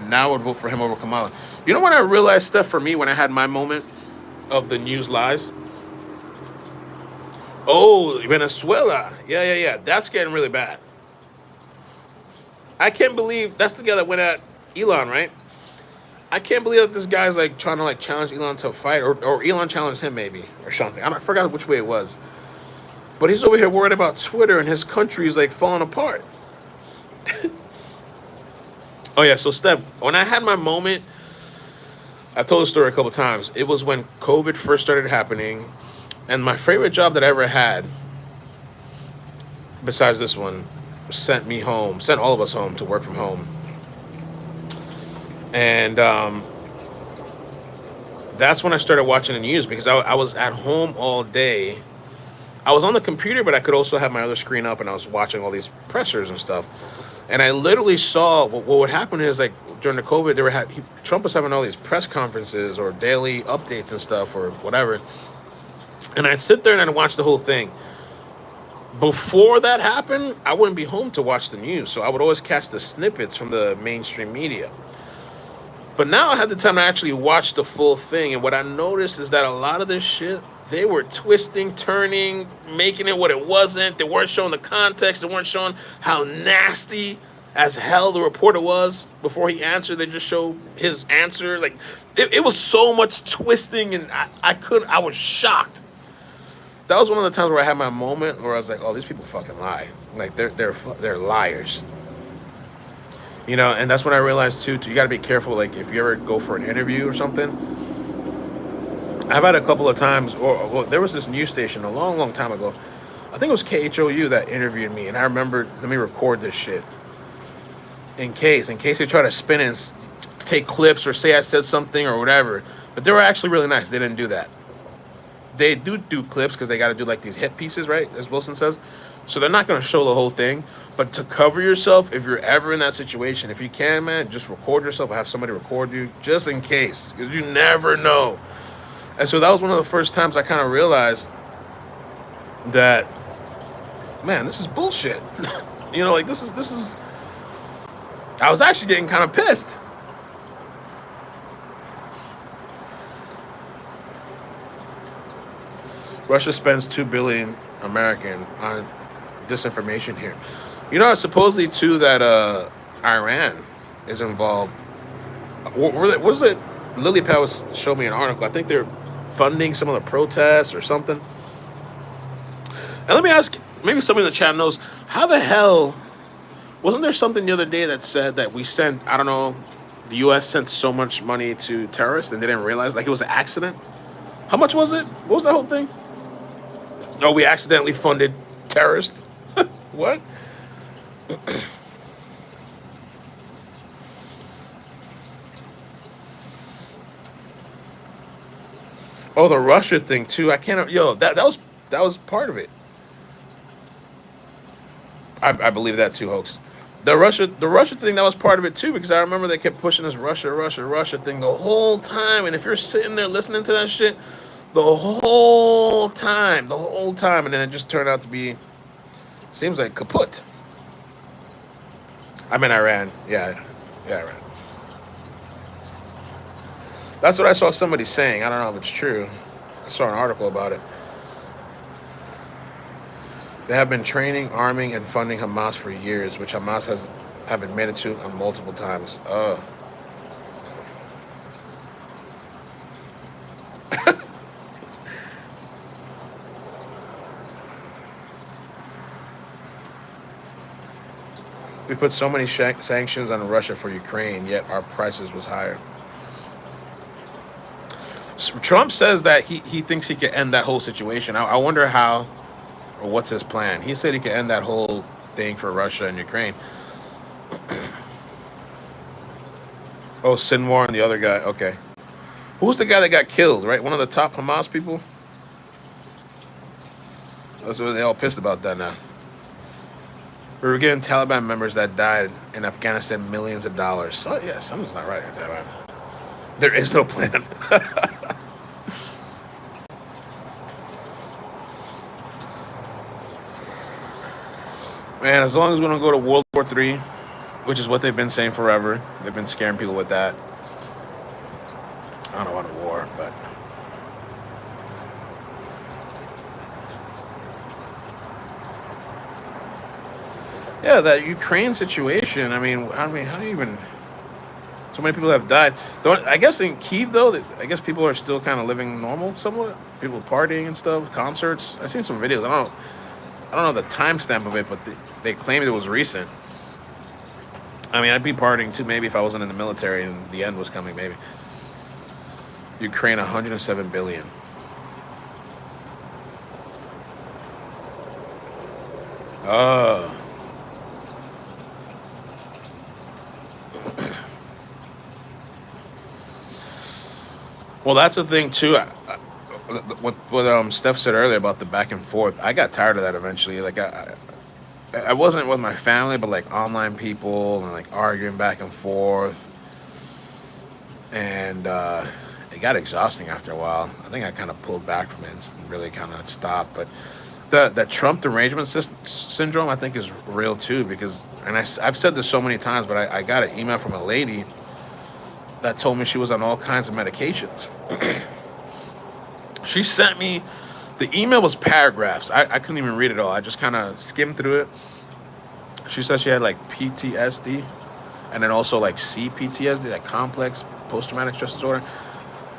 Now I would vote for him over Kamala. You know what I realized, Steph, for me when I had my moment of the news lies? Oh, Venezuela. Yeah. That's getting really bad. I can't believe that's the guy that went at Elon, right? I can't believe that this guy's like trying to like challenge Elon to a fight, or Elon challenged him maybe or something. I forgot which way it was. But he's over here worried about Twitter and his country is like falling apart. Oh yeah, so Steph, when I had my moment, I've told the story a couple times. It was when COVID first started happening, and my favorite job that I ever had, besides this one, sent me home, sent all of us home to work from home, and that's when I started watching the news because I was at home all day. I was on the computer, but I could also have my other screen up, and I was watching all these pressers and stuff. And I literally saw what would happen is like during the COVID, Trump was having all these press conferences or daily updates and stuff or whatever. And I'd sit there and I'd watch the whole thing. Before that happened, I wouldn't be home to watch the news, so I would always catch the snippets from the mainstream media. But now I had the time to actually watch the full thing, and what I noticed is that a lot of this shit, they were twisting, turning, making it what it wasn't. They weren't showing the context. They weren't showing how nasty as hell the reporter was before he answered. They just showed his answer. Like it was so much twisting, and I was shocked. That was one of the times where I had my moment where I was like, "Oh, these people fucking lie. Like they're liars." You know, and that's when I realized too. You got to be careful. Like if you ever go for an interview or something. I've had a couple of times, or there was this news station a long, long time ago. I think it was KHOU that interviewed me, and I remember, let me record this shit in case they try to spin and take clips or say I said something or whatever. But they were actually really nice. They didn't do that. They do clips because they got to do like these hit pieces, right? As Wilson says. So they're not going to show the whole thing. But to cover yourself, if you're ever in that situation, if you can, man, just record yourself or have somebody record you just in case, because you never know. And so that was one of the first times I kind of realized that, man, this is bullshit. You know, like this is. I was actually getting kind of pissed. Russia spends $2 billion American on disinformation here. You know, supposedly too that Iran is involved. What was it? Lily Pal showed me an article. I think they're funding some of the protests or something. And let me ask, maybe somebody in the chat knows, how the hell, wasn't there something the other day that said that we sent, I don't know, the U.S. sent so much money to terrorists and they didn't realize, like it was an accident? How much was it? What was that whole thing? No, we accidentally funded terrorists. What? Oh, the Russia thing too. I can't. Yo, that was part of it. I believe that too, hoax. The Russia thing, that was part of it too, because I remember they kept pushing this Russia thing the whole time. And if you're sitting there listening to that shit the whole time, and then it just turned out to be, seems like kaput. I mean Iran, yeah, Iran. That's what I saw somebody saying. I don't know if it's true. I saw an article about it. They have been training, arming, and funding Hamas for years, which Hamas have admitted to on multiple times. We put so many sanctions on Russia for Ukraine, yet our prices was higher. So Trump says that he thinks he can end that whole situation. I wonder how, or what's his plan. He said he could end that whole thing for Russia and Ukraine. Oh, Sinwar and the other guy. Okay. Who's the guy that got killed, right? One of the top Hamas people? So they all pissed about that now. We were getting Taliban members that died in Afghanistan millions of dollars. So yeah, something's not right with that, man. There is no plan. Man, as long as we don't go to World War III, which is what they've been saying forever, they've been scaring people with that. I don't want a war, but yeah, that Ukraine situation. I mean, how do you even? So many people have died. I guess in Kiev, though, I guess people are still kind of living normal, somewhat. People partying and stuff, concerts. I've seen some videos. I don't know the timestamp of it, but they claimed it was recent. I mean, I'd be partying too, maybe if I wasn't in the military and the end was coming. Maybe Ukraine, 107 billion. Uh, well, that's the thing too. What Steph said earlier about the back and forth, I got tired of that eventually. Like I wasn't with my family, but like online people and like arguing back and forth, and it got exhausting after a while. I think I kind of pulled back from it and really kind of stopped. But the Trump derangement syndrome, I think, is real too because, and I've said this so many times, but I got an email from a lady that told me she was on all kinds of medications. She sent me the email was paragraphs. I couldn't even read it all. I just kind of skimmed through it. She said she had like PTSD and then also like CPTSD, like complex post traumatic stress disorder.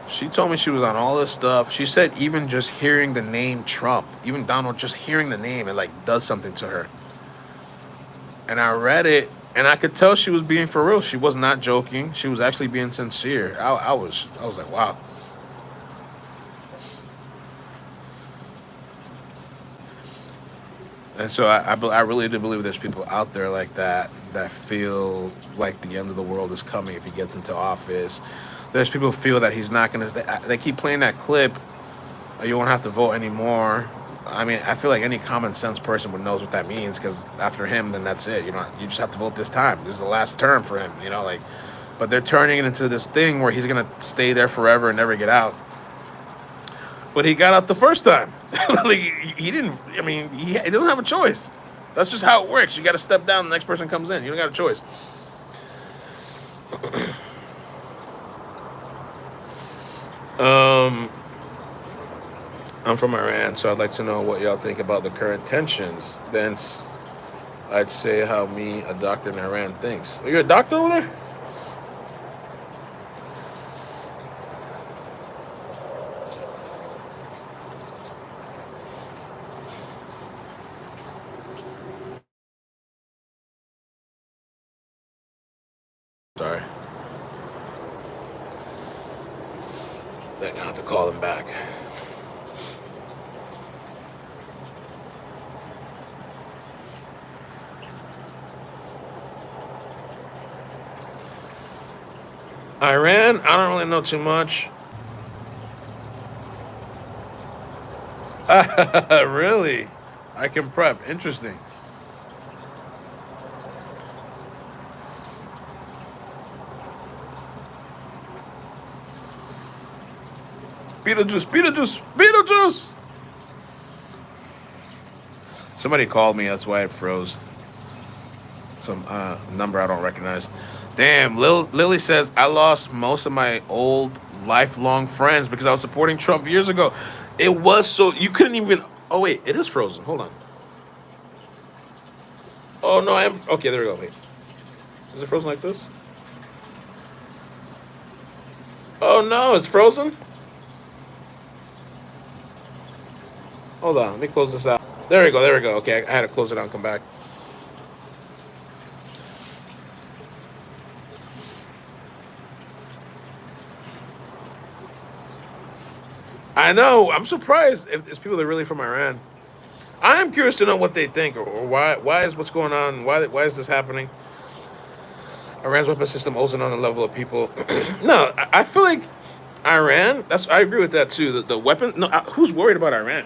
She told me she was on all this stuff. She said even just hearing the name Trump, even Donald, just hearing the name, it like does something to her. And I read it and I could tell she was being for real. She was not joking. She was actually being sincere. I was like, wow. And so I really do believe there's people out there like that feel like the end of the world is coming if he gets into office. There's people who feel that he's not going to. They keep playing that clip. You won't have to vote anymore. I mean, I feel like any common sense person would knows what that means because after him, then that's it. You just have to vote this time. This is the last term for him. Like, but they're turning it into this thing where he's going to stay there forever and never get out. But he got out the first time. Like, he didn't. I mean, he doesn't have a choice. That's just how it works. You got to step down. The next person comes in. You don't got a choice. Um, I'm from Iran, so I'd like to know what y'all think about the current tensions. Then I'd say how me, a doctor in Iran, thinks. Are you a doctor over there? Sorry, they're gonna have to call him back. Iran, I don't really know too much. Really? I can prep. Interesting. Beetlejuice, Beetlejuice, Beetlejuice. Somebody called me. That's why it froze. Some number I don't recognize. Damn, Lily says I lost most of my old lifelong friends because I was supporting Trump years ago. It was so you couldn't even. Oh wait, it is frozen. Hold on. Oh no, I am. Okay, there we go. Wait, is it frozen like this? Oh no, it's frozen. Hold on, let me close this out. There we go. There we go. Okay, I had to close it out and come back. I know. I'm surprised if it's people that are really from Iran. I am curious to know what they think or why is what's going on? Why is this happening? Iran's weapon system owes it on the level of people. No, I feel like Iran. I agree with that too. The weapon. No, who's worried about Iran?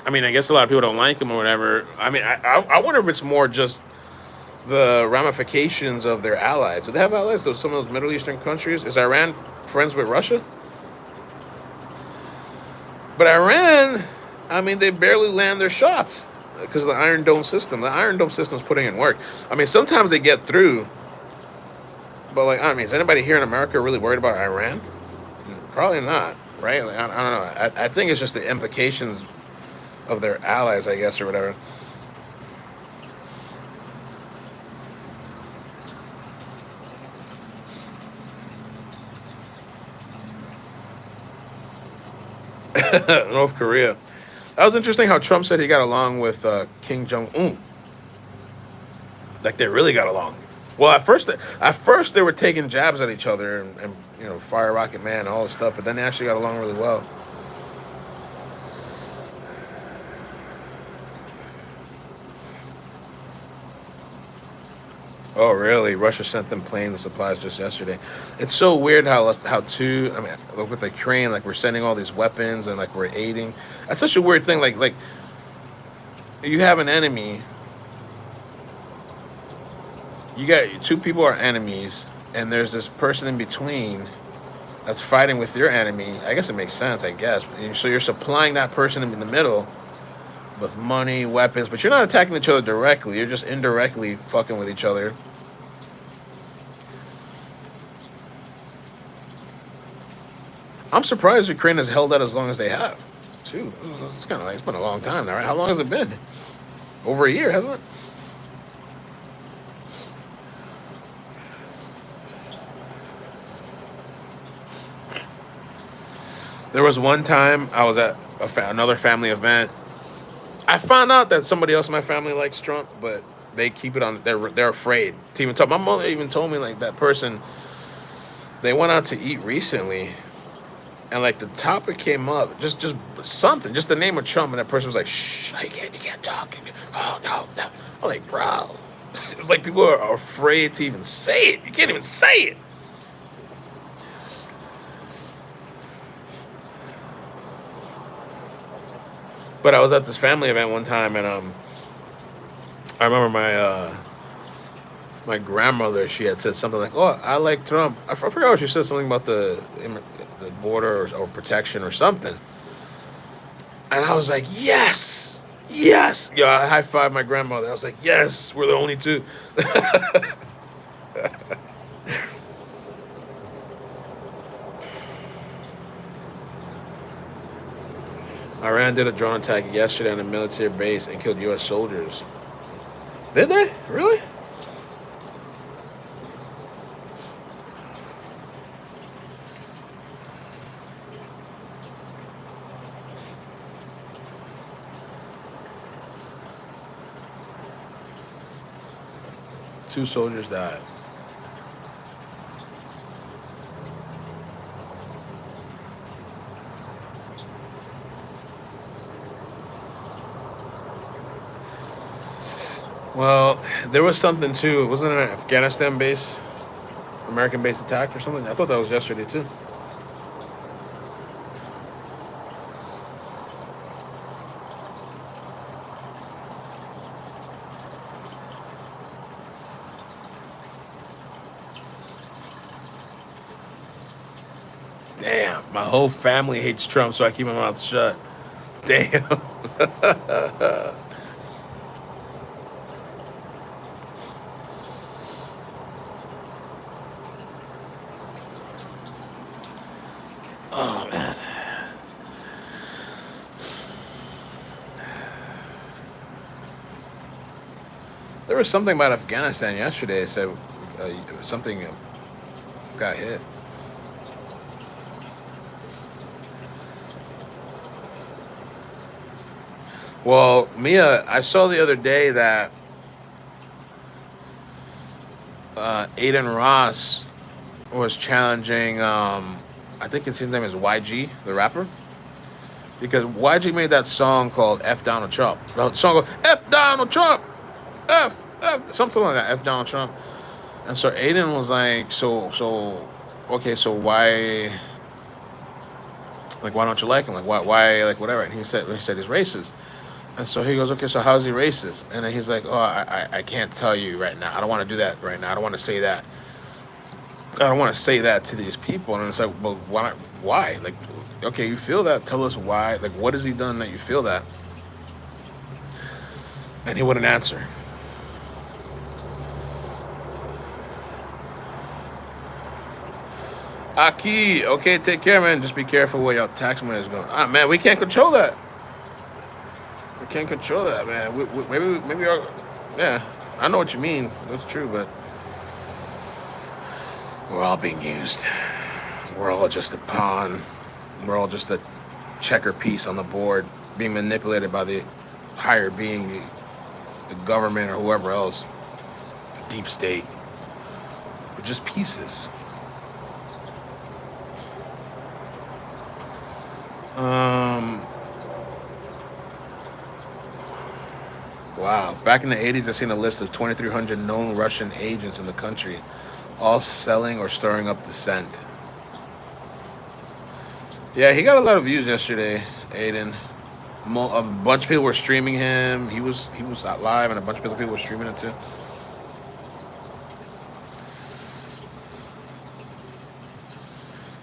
I mean, I guess a lot of people don't like him or whatever. I mean, I wonder if it's more just the ramifications of their allies. Do they have allies? Those some of those Middle Eastern countries. Is Iran friends with Russia? But Iran, I mean, they barely land their shots because of the Iron Dome system. The Iron Dome system is putting in work. I mean, sometimes they get through, but like, I mean, is anybody here in America really worried about Iran? Probably not, right? Like, I don't know. I think it's just the implications of their allies, I guess, or whatever. North Korea. That was interesting how Trump said he got along with Kim Jong Un. Like they really got along. Well, at first they were taking jabs at each other and fire rocket man and all this stuff, but then they actually got along really well. Oh, really? Russia sent them planes and supplies just yesterday. It's so weird how two. I mean, like with Ukraine, like we're sending all these weapons and like we're aiding. That's such a weird thing. Like you have an enemy. You got two people are enemies, and there's this person in between that's fighting with your enemy. I guess it makes sense. I guess. So you're supplying that person in the middle with money, weapons, but you're not attacking each other directly. You're just indirectly fucking with each other. I'm surprised Ukraine has held out as long as they have. Too. It's kind of like it's been a long time now, right? How long has it been? Over a year, hasn't it? There was one time I was at another family event. I found out that somebody else in my family likes Trump, but they keep it on. They're afraid to even talk. My mother even told me like that person. They went out to eat recently, and like the topic came up, just something, just the name of Trump, and that person was like, "Shh, you can't talk." Oh no, no. I'm like, bro, it's like people are afraid to even say it. You can't even say it. But I was at this family event one time, and I remember my grandmother. She had said something like, "Oh, I like Trump." I forgot what she said. Something about the border or protection or something. And I was like, "Yes, yes." Yeah, I high five my grandmother. I was like, "Yes, we're the only two." Iran did a drone attack yesterday on a military base and killed U.S. soldiers. Did they? Really? Two soldiers died. Well, there was something too. Wasn't it an Afghanistan base, American base attack or something? I thought that was yesterday too. Damn, my whole family hates Trump, so I keep my mouth shut. Damn. Oh man. There was something about Afghanistan yesterday. It said something got hit. Well, Mia, I saw the other day that Aiden Ross was challenging. I think his name is YG, the rapper, because YG made that song called "F Donald Trump." The song called "F Donald Trump," F something like that, "F Donald Trump." And so Aiden was like, okay, so why don't you like him? Like, why, like, whatever? And he said he's racist. And so he goes, okay, so how's he racist? And then he's like, oh, I can't tell you right now. I don't want to do that right now. I don't want to say that. I don't want to say that to these people. And it's like, well, why? Why? Like, okay, you feel that. Tell us why. Like, what has he done that you feel that? And he wouldn't answer. Aki, okay, take care, man. Just be careful where your tax money is going. Ah, man, we can't control that. We can't control that, man. Maybe our, yeah. I know what you mean. That's true, but we're all being used. We're all just a pawn. We're all just a checker piece on the board, being manipulated by the higher being, the government or whoever else, the deep state. We're just pieces. Um, wow. Back in the 80s, I seen a list of 2,300 known Russian agents in the country, all selling or stirring up dissent. Yeah, he got a lot of views yesterday, Aiden. A bunch of people were streaming him. He was out live, and a bunch of other people were streaming it too.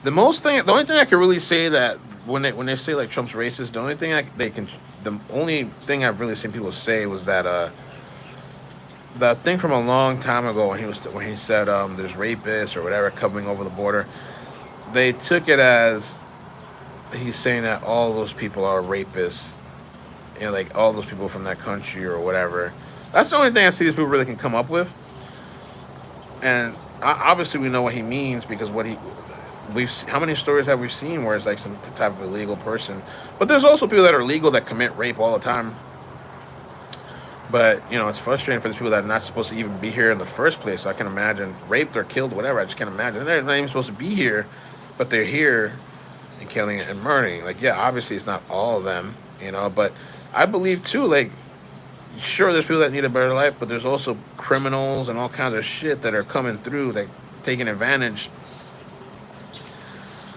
The only thing I can really say that when they say like Trump's racist, the only thing I've really seen people say was that the thing from a long time ago when he said there's rapists or whatever coming over the border, they took it as he's saying that all those people are rapists, like all those people from that country or whatever. That's the only thing I see these people really can come up with. And obviously we know what he means because how many stories have we seen where it's like some type of illegal person, but there's also people that are legal that commit rape all the time. But it's frustrating for the people that are not supposed to even be here in the first place. So I can imagine raped or killed, whatever. I just can't imagine. They're not even supposed to be here, but they're here and killing and murdering. Like, yeah, obviously it's not all of them, but I believe too, like, sure, there's people that need a better life, but there's also criminals and all kinds of shit that are coming through, like, taking advantage.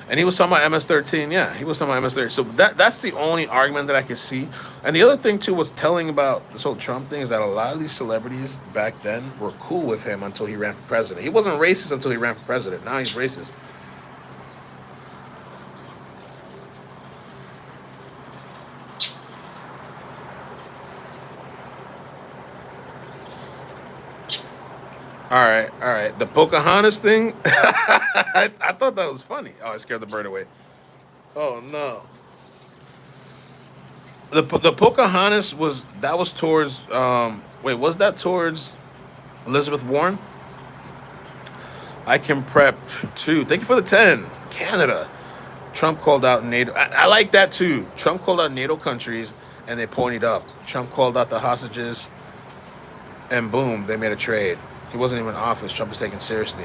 And he was talking about MS-13. Yeah, he was talking about MS-13. So that's the only argument that I could see. And the other thing, too, was telling about this whole Trump thing is that a lot of these celebrities back then were cool with him until he ran for president. He wasn't racist until he ran for president. Now he's racist. All right. The Pocahontas thing, I thought that was funny. Oh, I scared the bird away. Oh no. The Pocahontas was towards wait, was that towards Elizabeth Warren? I can prep too. Thank you for the 10. Canada. Trump called out NATO. I like that too. Trump called out NATO countries and they ponied up. Trump called out the hostages and boom, they made a trade. He wasn't even in office. Trump was taken seriously.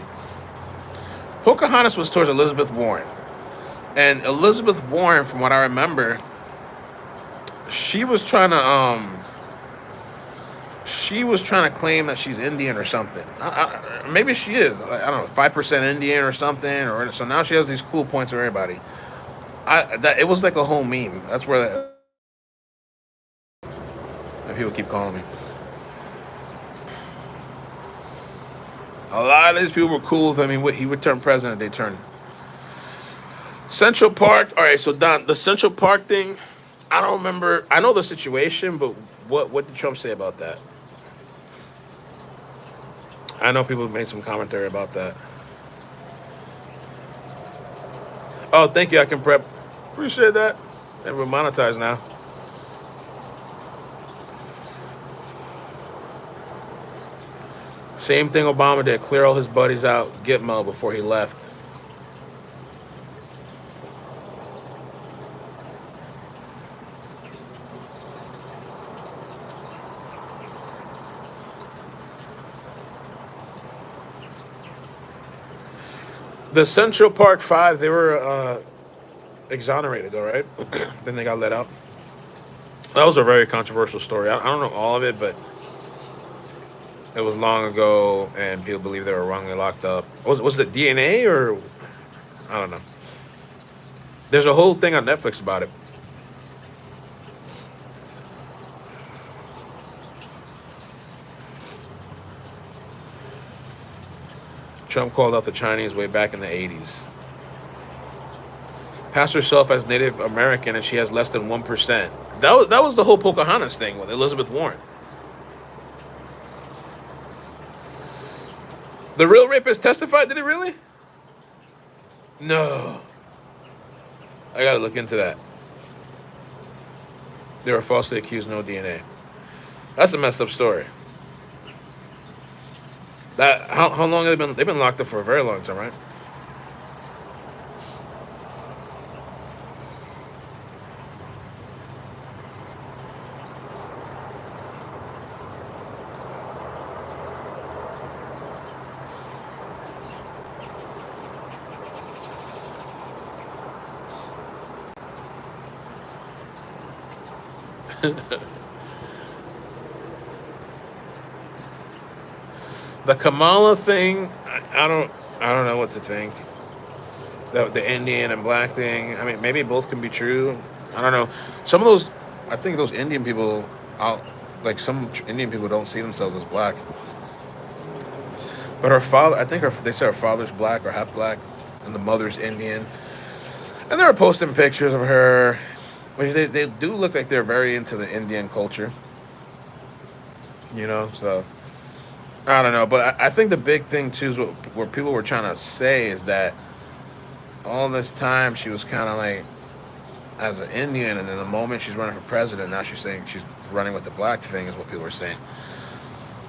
Pocahontas was towards Elizabeth Warren. And Elizabeth Warren, from what I remember, she was trying to claim that she's Indian or something. Maybe she is. I don't know, 5% Indian or something. Or so now she has these cool points for everybody. It was like a whole meme. That's where people keep calling me. A lot of these people were cool with him. He would turn president. They turned. Central Park. All right, so Don, the Central Park thing, I don't remember. I know the situation, but what did Trump say about that? I know people made some commentary about that. Oh, thank you. I can prep. Appreciate that. And we're monetized now. Same thing Obama did. Clear all his buddies out. iCkEdMeL before he left. The Central Park Five, they were exonerated, though, right? Then they got let out. That was a very controversial story. I don't know all of it, but it was long ago, and people believe they were wrongly locked up. Was it DNA or I don't know. There's a whole thing on Netflix about it. Trump called out the Chinese way back in the 80s. Passed herself as Native American, and she has less than 1%. That was the whole Pocahontas thing with Elizabeth Warren. The real rapist testified. Did he really? No. I gotta look into that. They were falsely accused, no DNA. That's a messed up story. That how long have they been? They've been locked up for a very long time, right? The Kamala thing, I don't know what to think. The Indian and black thing. I mean, maybe both can be true. I don't know. Some of those, I think those Indian people, like some Indian people don't see themselves as black. But her father, I think they say her father's black or half black, and the mother's Indian. And they were posting pictures of her, which they do look like they're very into the Indian culture, So I don't know, but I think the big thing too is what people were trying to say is that all this time she was kind of like as an Indian, and then the moment she's running for president, now she's saying she's running with the black thing is what people were saying.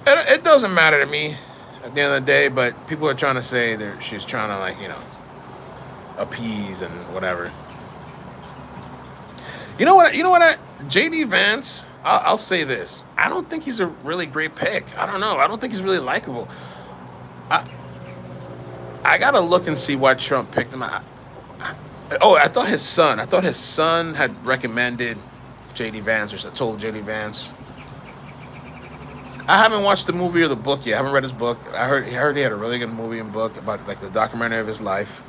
It doesn't matter to me at the end of the day, but people are trying to say that she's trying to appease and whatever. You know what? JD Vance. I'll say this. I don't think he's a really great pick. I don't know. I don't think he's really likable. I I gotta look and see why Trump picked him. I thought his son. I thought his son had recommended JD Vance or told JD Vance. I haven't watched the movie or the book yet. I haven't read his book. I heard he had a really good movie and book about like the documentary of his life.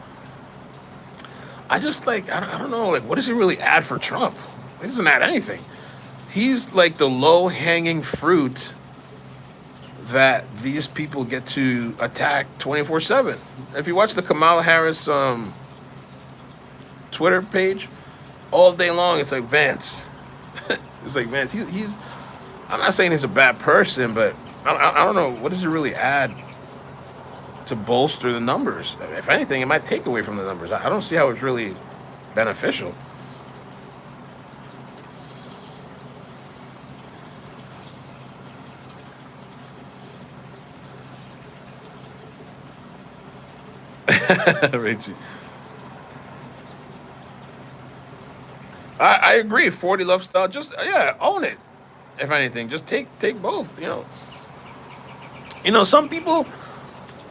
I just I don't know what does he really add for Trump? He doesn't add anything. He's like the low hanging fruit that these people get to attack 24/7. If you watch the Kamala Harris Twitter page, all day long it's like Vance. It's like Vance. He's. I'm not saying he's a bad person, but I don't know what does he really add to bolster the numbers. If anything, it might take away from the numbers. I don't see how it's really beneficial. Richie. I agree. 40 love style. Just own it. If anything, just take both.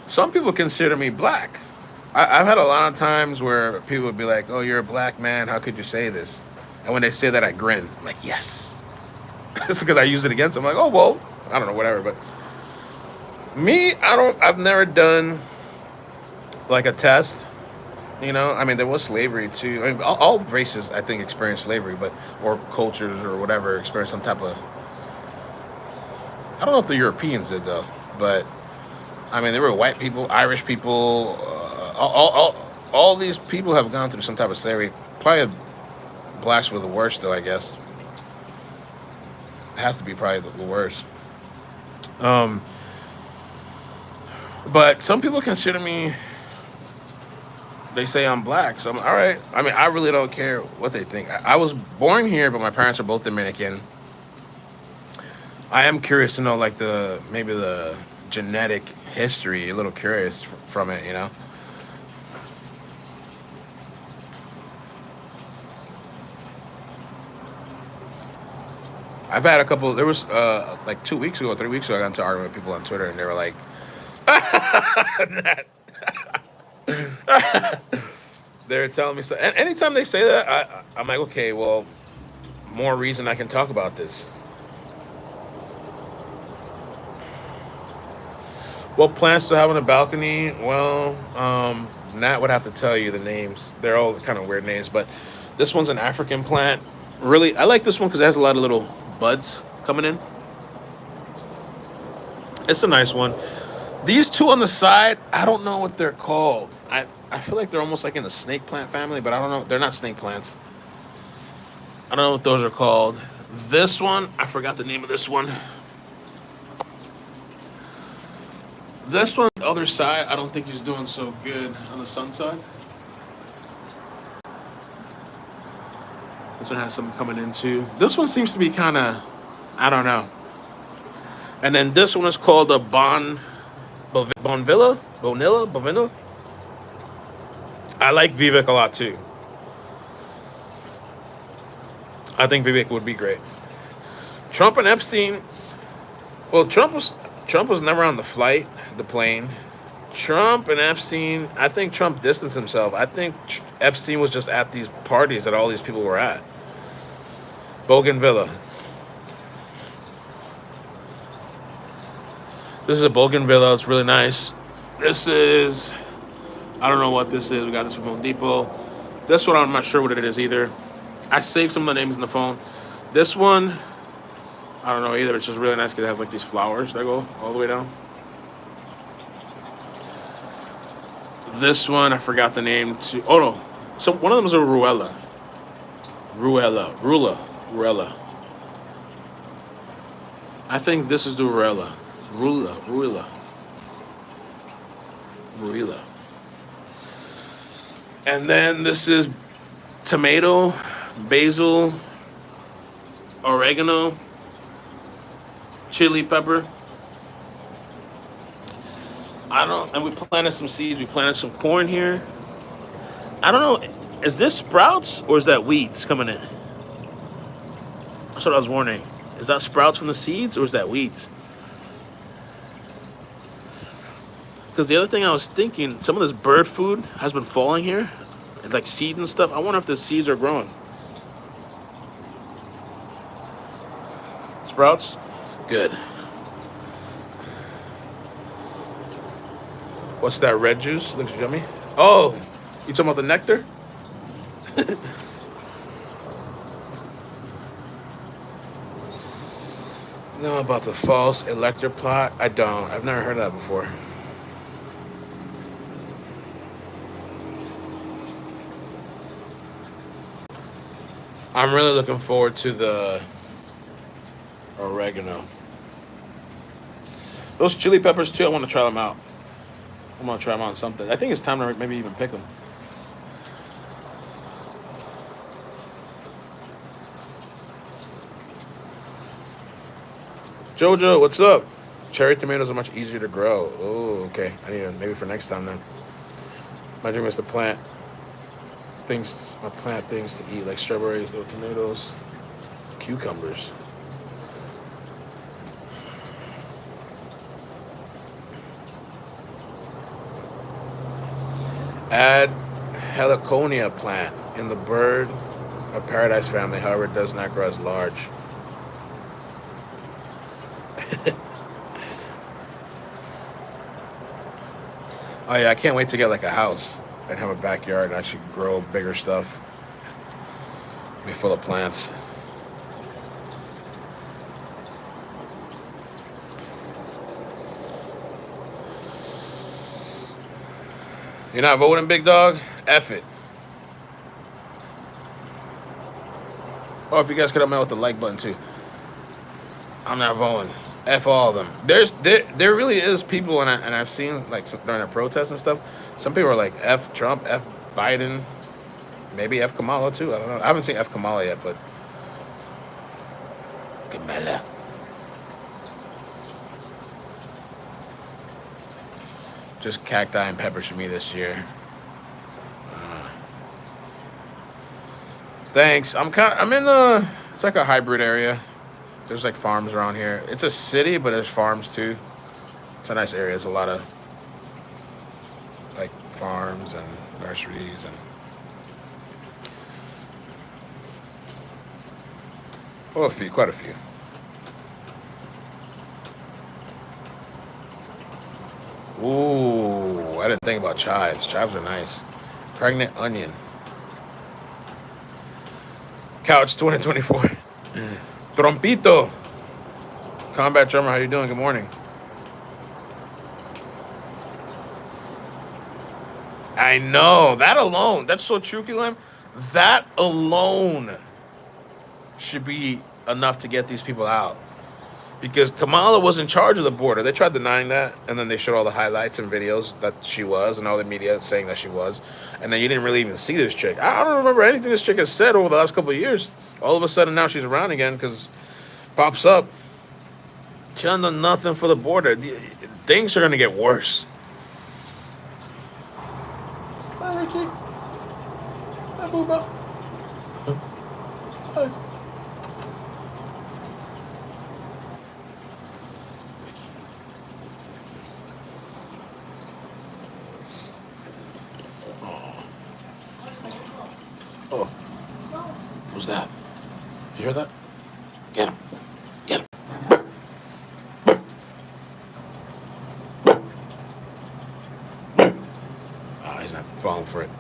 Some people consider me black. I've had a lot of times where people would be like, "Oh, you're a black man. How could you say this?" And when they say that, I grin. I'm like, "Yes." It's because I use it against them. I'm like, "Oh well, I don't know, whatever." But me, I don't. I've never done like a test. I mean, there was slavery too. I mean, all races, I think, experience slavery, or cultures or whatever experience some type of. I don't know if the Europeans did though, but I mean, there were white people, Irish people, all these people have gone through some type of slavery. Probably blacks were the worst though, I guess. It has to be probably the worst. Um, but some people consider me. They say I'm black, so I'm all right. I mean, I really don't care what they think. I was born here, but my parents are both Dominican. I am curious to know, like maybe the genetic history. A little curious from it. I've had a couple. There was like 2 weeks ago, 3 weeks ago, I got into an argument with people on Twitter, and they were like, they're telling me so. And anytime they say that, I'm like, okay, well, more reason I can talk about this. What plants to have on the balcony? Well, Nat would have to tell you the names. They're all kind of weird names, but this one's an African plant. Really, I like this one because it has a lot of little buds coming in. It's a nice one. These two on the side, I don't know what they're called. I feel like they're almost like in the snake plant family, but I don't know. They're not snake plants. I don't know what those are called. This one, I forgot the name of this one. This one, the other side, I don't think he's doing so good on the sun side. This one has some coming in too. This one seems to be kind of, I don't know. And then this one is called a Bonvilla. I like Vivek a lot too. I think Vivek would be great. Trump and Epstein. Well, Trump was never on the plane. Trump and Epstein. I think Trump distanced himself. I think Epstein was just at these parties that all these people were at. Bougainvillea. This is a Bougainvillea. It's really nice. This is, I don't know what this is. We got this from Home Depot. This one, I'm not sure what it is either. I saved some of the names in the phone. This one, I don't know either. It's just really nice because it has like these flowers that go all the way down. This one, I forgot the name too. Oh no. So one of them is a Ruella. I think this is the Ruella. And then this is tomato, basil, oregano, chili pepper. And we planted some seeds. We planted some corn here. I don't know. Is this sprouts or is that weeds coming in? That's what I was wondering. Is that sprouts from the seeds or is that weeds? Because the other thing I was thinking, some of this bird food has been falling here, like seeds and stuff. I wonder if the seeds are growing. Sprouts? Good. What's that red juice? Looks yummy. Oh, you talking about the nectar? Know about the false elector plot? I don't. I've never heard of that before. I'm really looking forward to the oregano. Those chili peppers too, I want to try them out. I'm going to try them on something. I think it's time to maybe even pick them. Jojo, what's up? Cherry tomatoes are much easier to grow. Oh, okay. I need to, maybe for next time then. My dream is to plant things to eat like strawberries or tomatoes, cucumbers. Add heliconia plant in the bird of paradise family. However, it does not grow as large. Oh yeah, I can't wait to get like a house and have a backyard and actually grow bigger stuff. Be full of plants. You're not voting, big dog? F it. Oh, if you guys could help me out with the like button too. I'm not voting. F all of them. There really is people, and I've seen like during the protests and stuff. Some people are like F Trump, F Biden, maybe F Kamala too. I don't know. I haven't seen F Kamala yet, but Kamala. Just cacti and peppers for me this year. Thanks. I'm in it's like a hybrid area. There's like farms around here. It's a city, but there's farms too. It's a nice area. There's a lot of like farms and nurseries and quite a few. Ooh, I didn't think about chives. Chives are nice. Pregnant onion. Couch 2024. Trompito. Combat drummer, how you doing? Good morning. I know that alone. That's so true, Kilam. That alone should be enough to get these people out. Because Kamala was in charge of the border. They tried denying that, and then they showed all the highlights and videos that she was, and all the media saying that she was. And then you didn't really even see this chick. I don't remember anything this chick has said over the last couple of years. All of a sudden now she's around again because pops up. She hasn't done nothing for the border. Things are gonna get worse. Hi, Ricky. Hi, Booba. Hi. Oh, who's that? You hear that? Get him. Get him. Oh, he's not falling for it.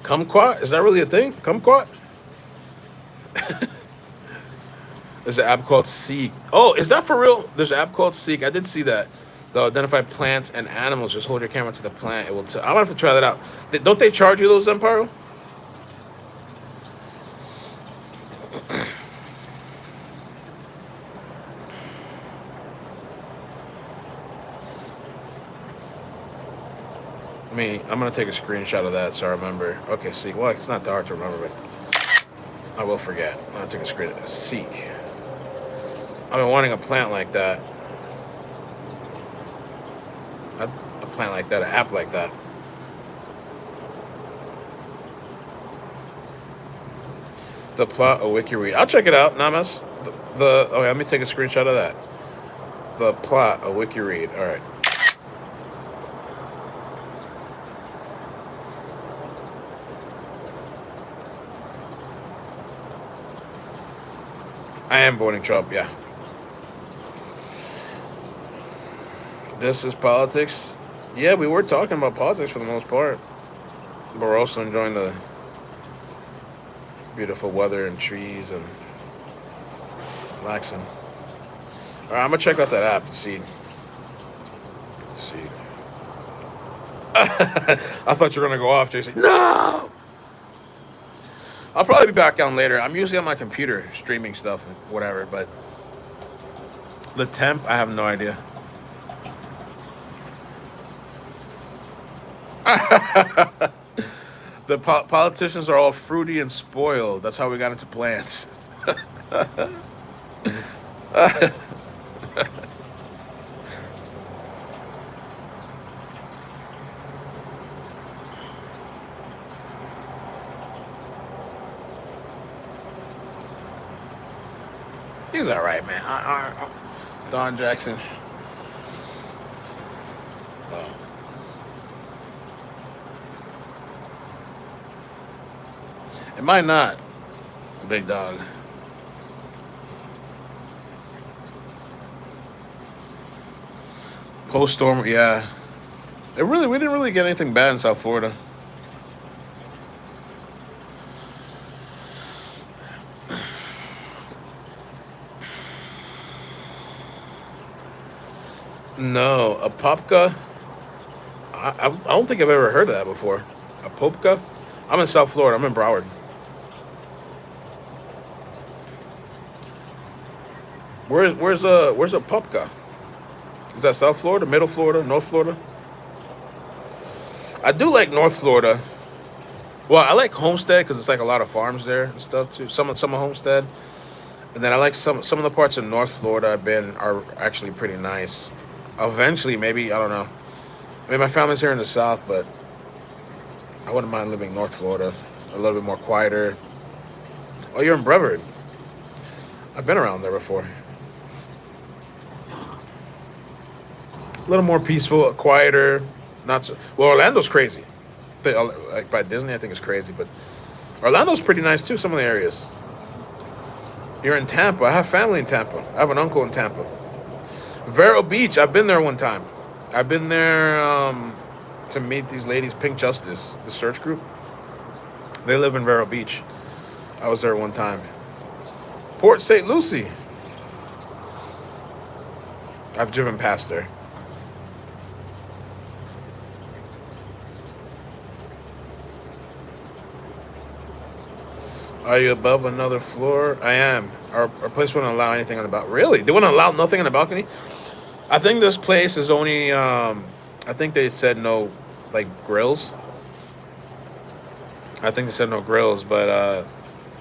Kumquat? Is that really a thing? Kumquat? There's an app called Seek. Oh, is that for real? There's an app called Seek. I did see that. They'll identify plants and animals. Just hold your camera to the plant. It will. I'm gonna have to try that out. Don't they charge you those, Empire? I mean, I'm gonna take a screenshot of that so I remember. Okay, Seek. Well, it's not that hard to remember, but I will forget. I'm gonna take a screen. Seek. I've been wanting a plant like that. A plant like that. An app like that. The plot of wiki read. I'll check it out, Namas. Okay, let me take a screenshot of that. The plot of wiki read. All right. I am voting Trump. Yeah. This is politics. Yeah, we were talking about politics for the most part, but we're also enjoying the beautiful weather and trees and relaxing. All right, I'm gonna check out that app to see. Let's see. I thought you were gonna go off, Jason. No. I'll probably be back on later. I'm usually on my computer streaming stuff and whatever, but the temp, I have no idea. The politicians are all fruity and spoiled. That's how we got into plants. He's all right, man. Don Jackson. Oh. It might not, big dog. Post storm, yeah. We didn't really get anything bad in South Florida. No, a popka. I don't think I've ever heard of that before. A popka. I'm in South Florida. I'm in Broward. Where's a popka? Is that South Florida, Middle Florida, North Florida? I do like North Florida. Well, I like Homestead because it's like a lot of farms there and stuff too. Some of Homestead, and then I like some of the parts of North Florida I've been are actually pretty nice. Eventually, maybe I don't know. I mean, my family's here in the South, but I wouldn't mind living North Florida, a little bit more quieter. Oh, you're in Brevard. I've been around there before. A little more peaceful, quieter, not so. Well, Orlando's crazy. Like by Disney, I think it's crazy, but Orlando's pretty nice too. Some of the areas. You're in Tampa. I have family in Tampa. I have an uncle in Tampa. Vero Beach. I've been there one time. I've been there to meet these ladies, Pink Justice, the search group. They live in Vero Beach. I was there one time. Port St. Lucie. I've driven past there. Are you above another floor? I am. Our place wouldn't allow anything on the balcony. Really? They wouldn't allow nothing on the balcony? I think this place is only. I think they said no, like grills. I think they said no grills, but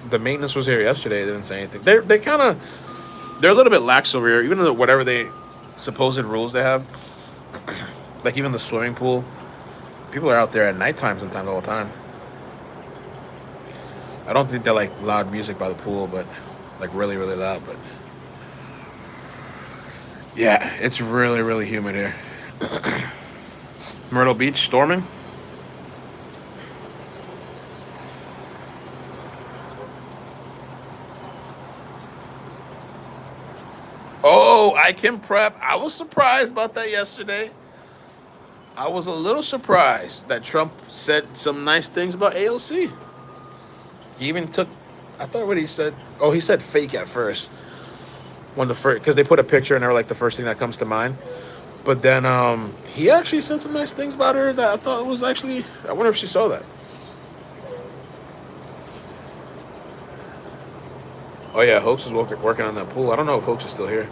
the maintenance was here yesterday. They didn't say anything. They kind of they're a little bit lax over here, even though whatever they supposed rules they have. Like even the swimming pool, people are out there at nighttime sometimes all the time. I don't think they're like loud music by the pool, but like really really loud. But yeah, it's really really humid here. Myrtle Beach storming. Oh, I can prep. I was surprised about that yesterday. I was a little surprised that Trump said some nice things about AOC. He even took. I thought what he said. Oh, he said fake at first. One of the first because they put a picture and they were like the first thing that comes to mind. But then he actually said some nice things about her that I thought was actually. I wonder if she saw that. Oh yeah, Hoax is working on that pool. I don't know if Hoax is still here.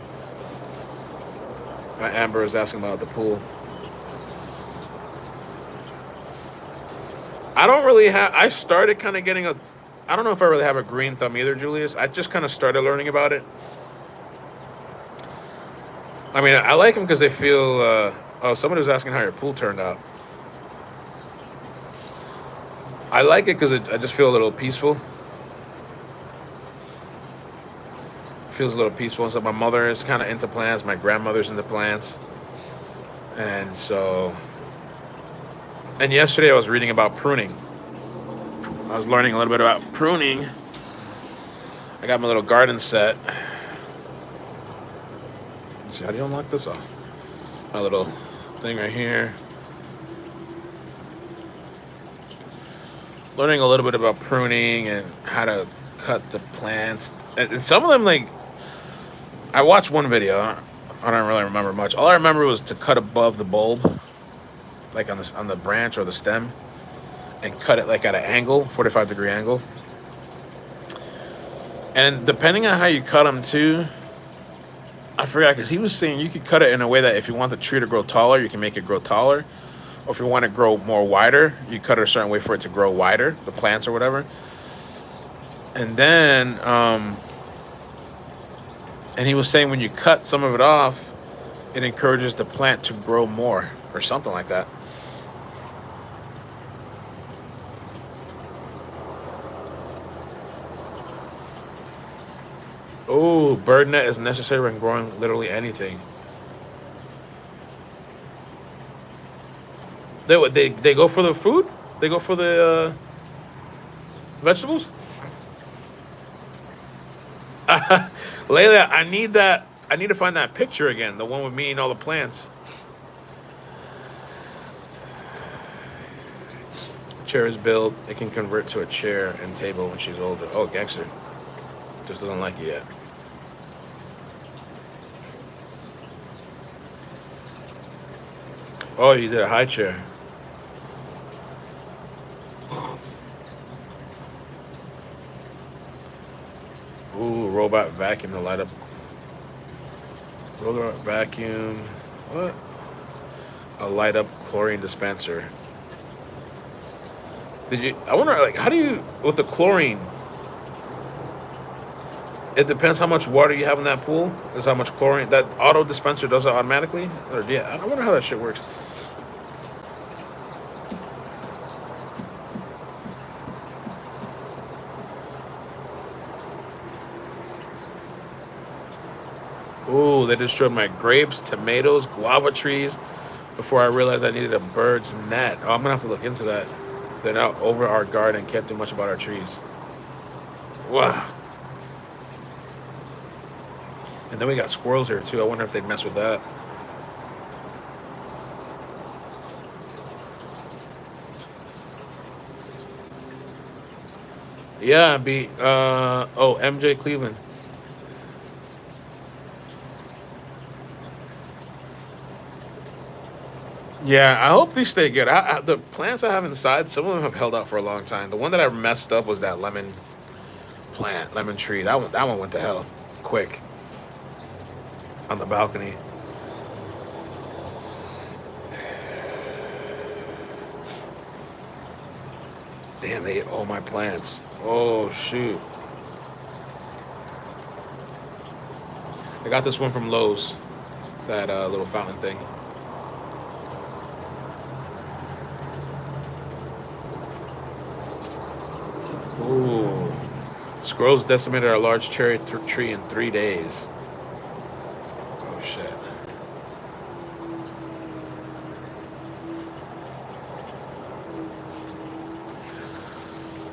Amber is asking about the pool. I don't really have. I started kind of getting a. I don't know if I really have a green thumb either, Julius. I just kind of started learning about it. I mean, I like them because they feel. Oh, somebody was asking how your pool turned out. I like it because I just feel a little peaceful. Feels a little peaceful. And so my mother is kind of into plants. My grandmother's into plants, and so. And yesterday I was reading about pruning. I was learning a little bit about pruning. I got my little garden set. Let's see, how do you unlock this off? My little thing right here. Learning a little bit about pruning and how to cut the plants. And some of them, like, I watched one video. I don't really remember much. All I remember was to cut above the bulb, like on the branch or the stem, and cut it like at an angle, 45-degree angle. And depending on how you cut them too, I forgot because he was saying you could cut it in a way that if you want the tree to grow taller, you can make it grow taller. Or if you want to grow more wider, you cut it a certain way for it to grow wider, the plants or whatever. And then, and he was saying when you cut some of it off, it encourages the plant to grow more or something like that. Oh, bird net is necessary when growing literally anything. They go for the food? They go for the vegetables? Layla, I need that. I need to find that picture again. The one with me and all the plants. Chair is built. It can convert to a chair and table when she's older. Oh, gangster. Just doesn't like it yet. Oh, you did a high chair. Ooh, robot vacuum to light up. Robot vacuum. What? A light up chlorine dispenser. Did you? I wonder, like, how do you with the chlorine? It depends how much water you have in that pool. Is how much chlorine that auto dispenser does it automatically. Or yeah, I wonder how that shit works. Ooh, they destroyed my grapes, tomatoes, guava trees before I realized I needed a bird's net. Oh, I'm gonna have to look into that. They're now over our garden. Can't do much about our trees. Wow. And then we got squirrels here too. I wonder if they'd mess with that. Yeah, be oh, MJ Cleveland. Yeah, I hope these stay good. The plants I have inside, some of them have held out for a long time. The one that I messed up was that lemon. plant, lemon tree. That one went to hell quick on the balcony. Damn, they ate all my plants. Oh shoot. I got this one from Lowe's. That little fountain thing. Ooh. Squirrels decimated our large cherry tree in 3 days. Oh shit.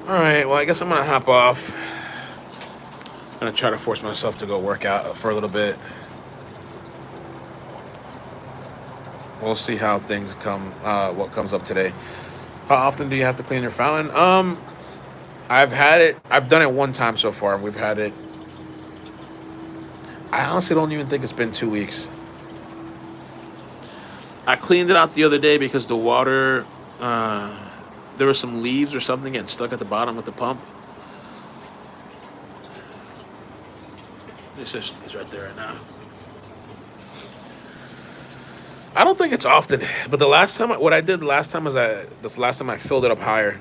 All right. Well, I guess I'm gonna hop off. I'm gonna try to force myself to go work out for a little bit. We'll see how things come. What comes up today? How often do you have to clean your fountain? I've had it. I've done it one time so far. We've had it. I honestly don't even think it's been 2 weeks. I cleaned it out the other day because the water. There were some leaves or something getting stuck at the bottom of the pump. It's right there right now. I don't think it's often, but the last time, what I did the last time was this last time I filled it up higher.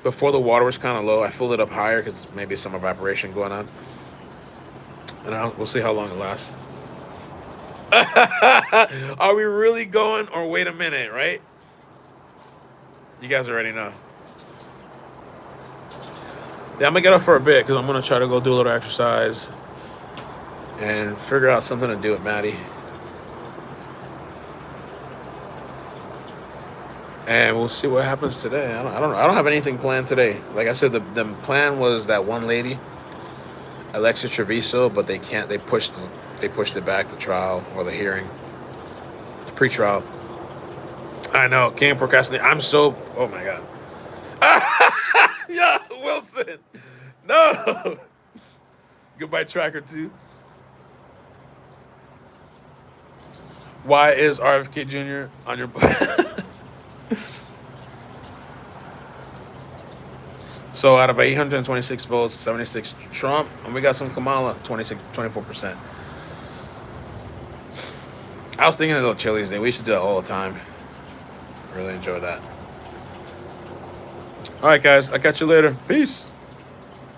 Before the water was kind of low, I filled it up higher because maybe some evaporation going on. And we'll see how long it lasts. Are we really going, or wait a minute, right? You guys already know. Yeah, I'm gonna get up for a bit because I'm gonna try to go do a little exercise and figure out something to do with Maddie. And we'll see what happens today. I don't have anything planned today. Like I said, the plan was that one lady, Alexis Treviso, but they can't. They pushed it back, the trial or the hearing, the pre-trial. I know, can't procrastinate. I'm so. Oh my god. Yeah, Wilson. No. Goodbye, Tracker 2. Why is RFK Jr. on your? So out of 826 votes, 76 Trump, and we got some Kamala, 24%. I was thinking of little Chili's Day. We should do that all the time. Really enjoy that. All right, guys. I'll catch you later. Peace.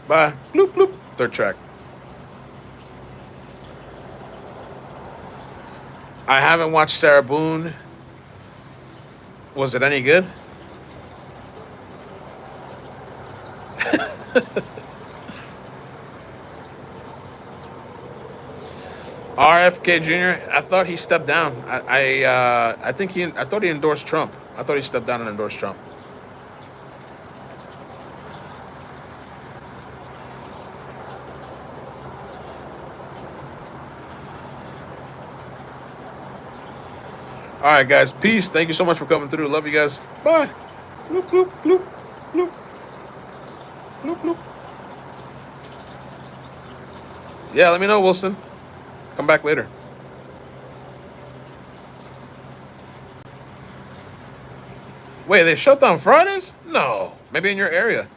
Bye. Bloop, bloop. Third track. I haven't watched Sarah Boone. Was it any good? RFK Jr. I thought he stepped down. I thought he endorsed Trump. I thought he stepped down and endorsed Trump. All right, guys. Peace. Thank you so much for coming through. Love you guys. Bye. Bloop, bloop, bloop, bloop, bloop, bloop. Yeah, let me know, Wilson. Come back later. Wait, they shut down Fridays? No. Maybe in your area.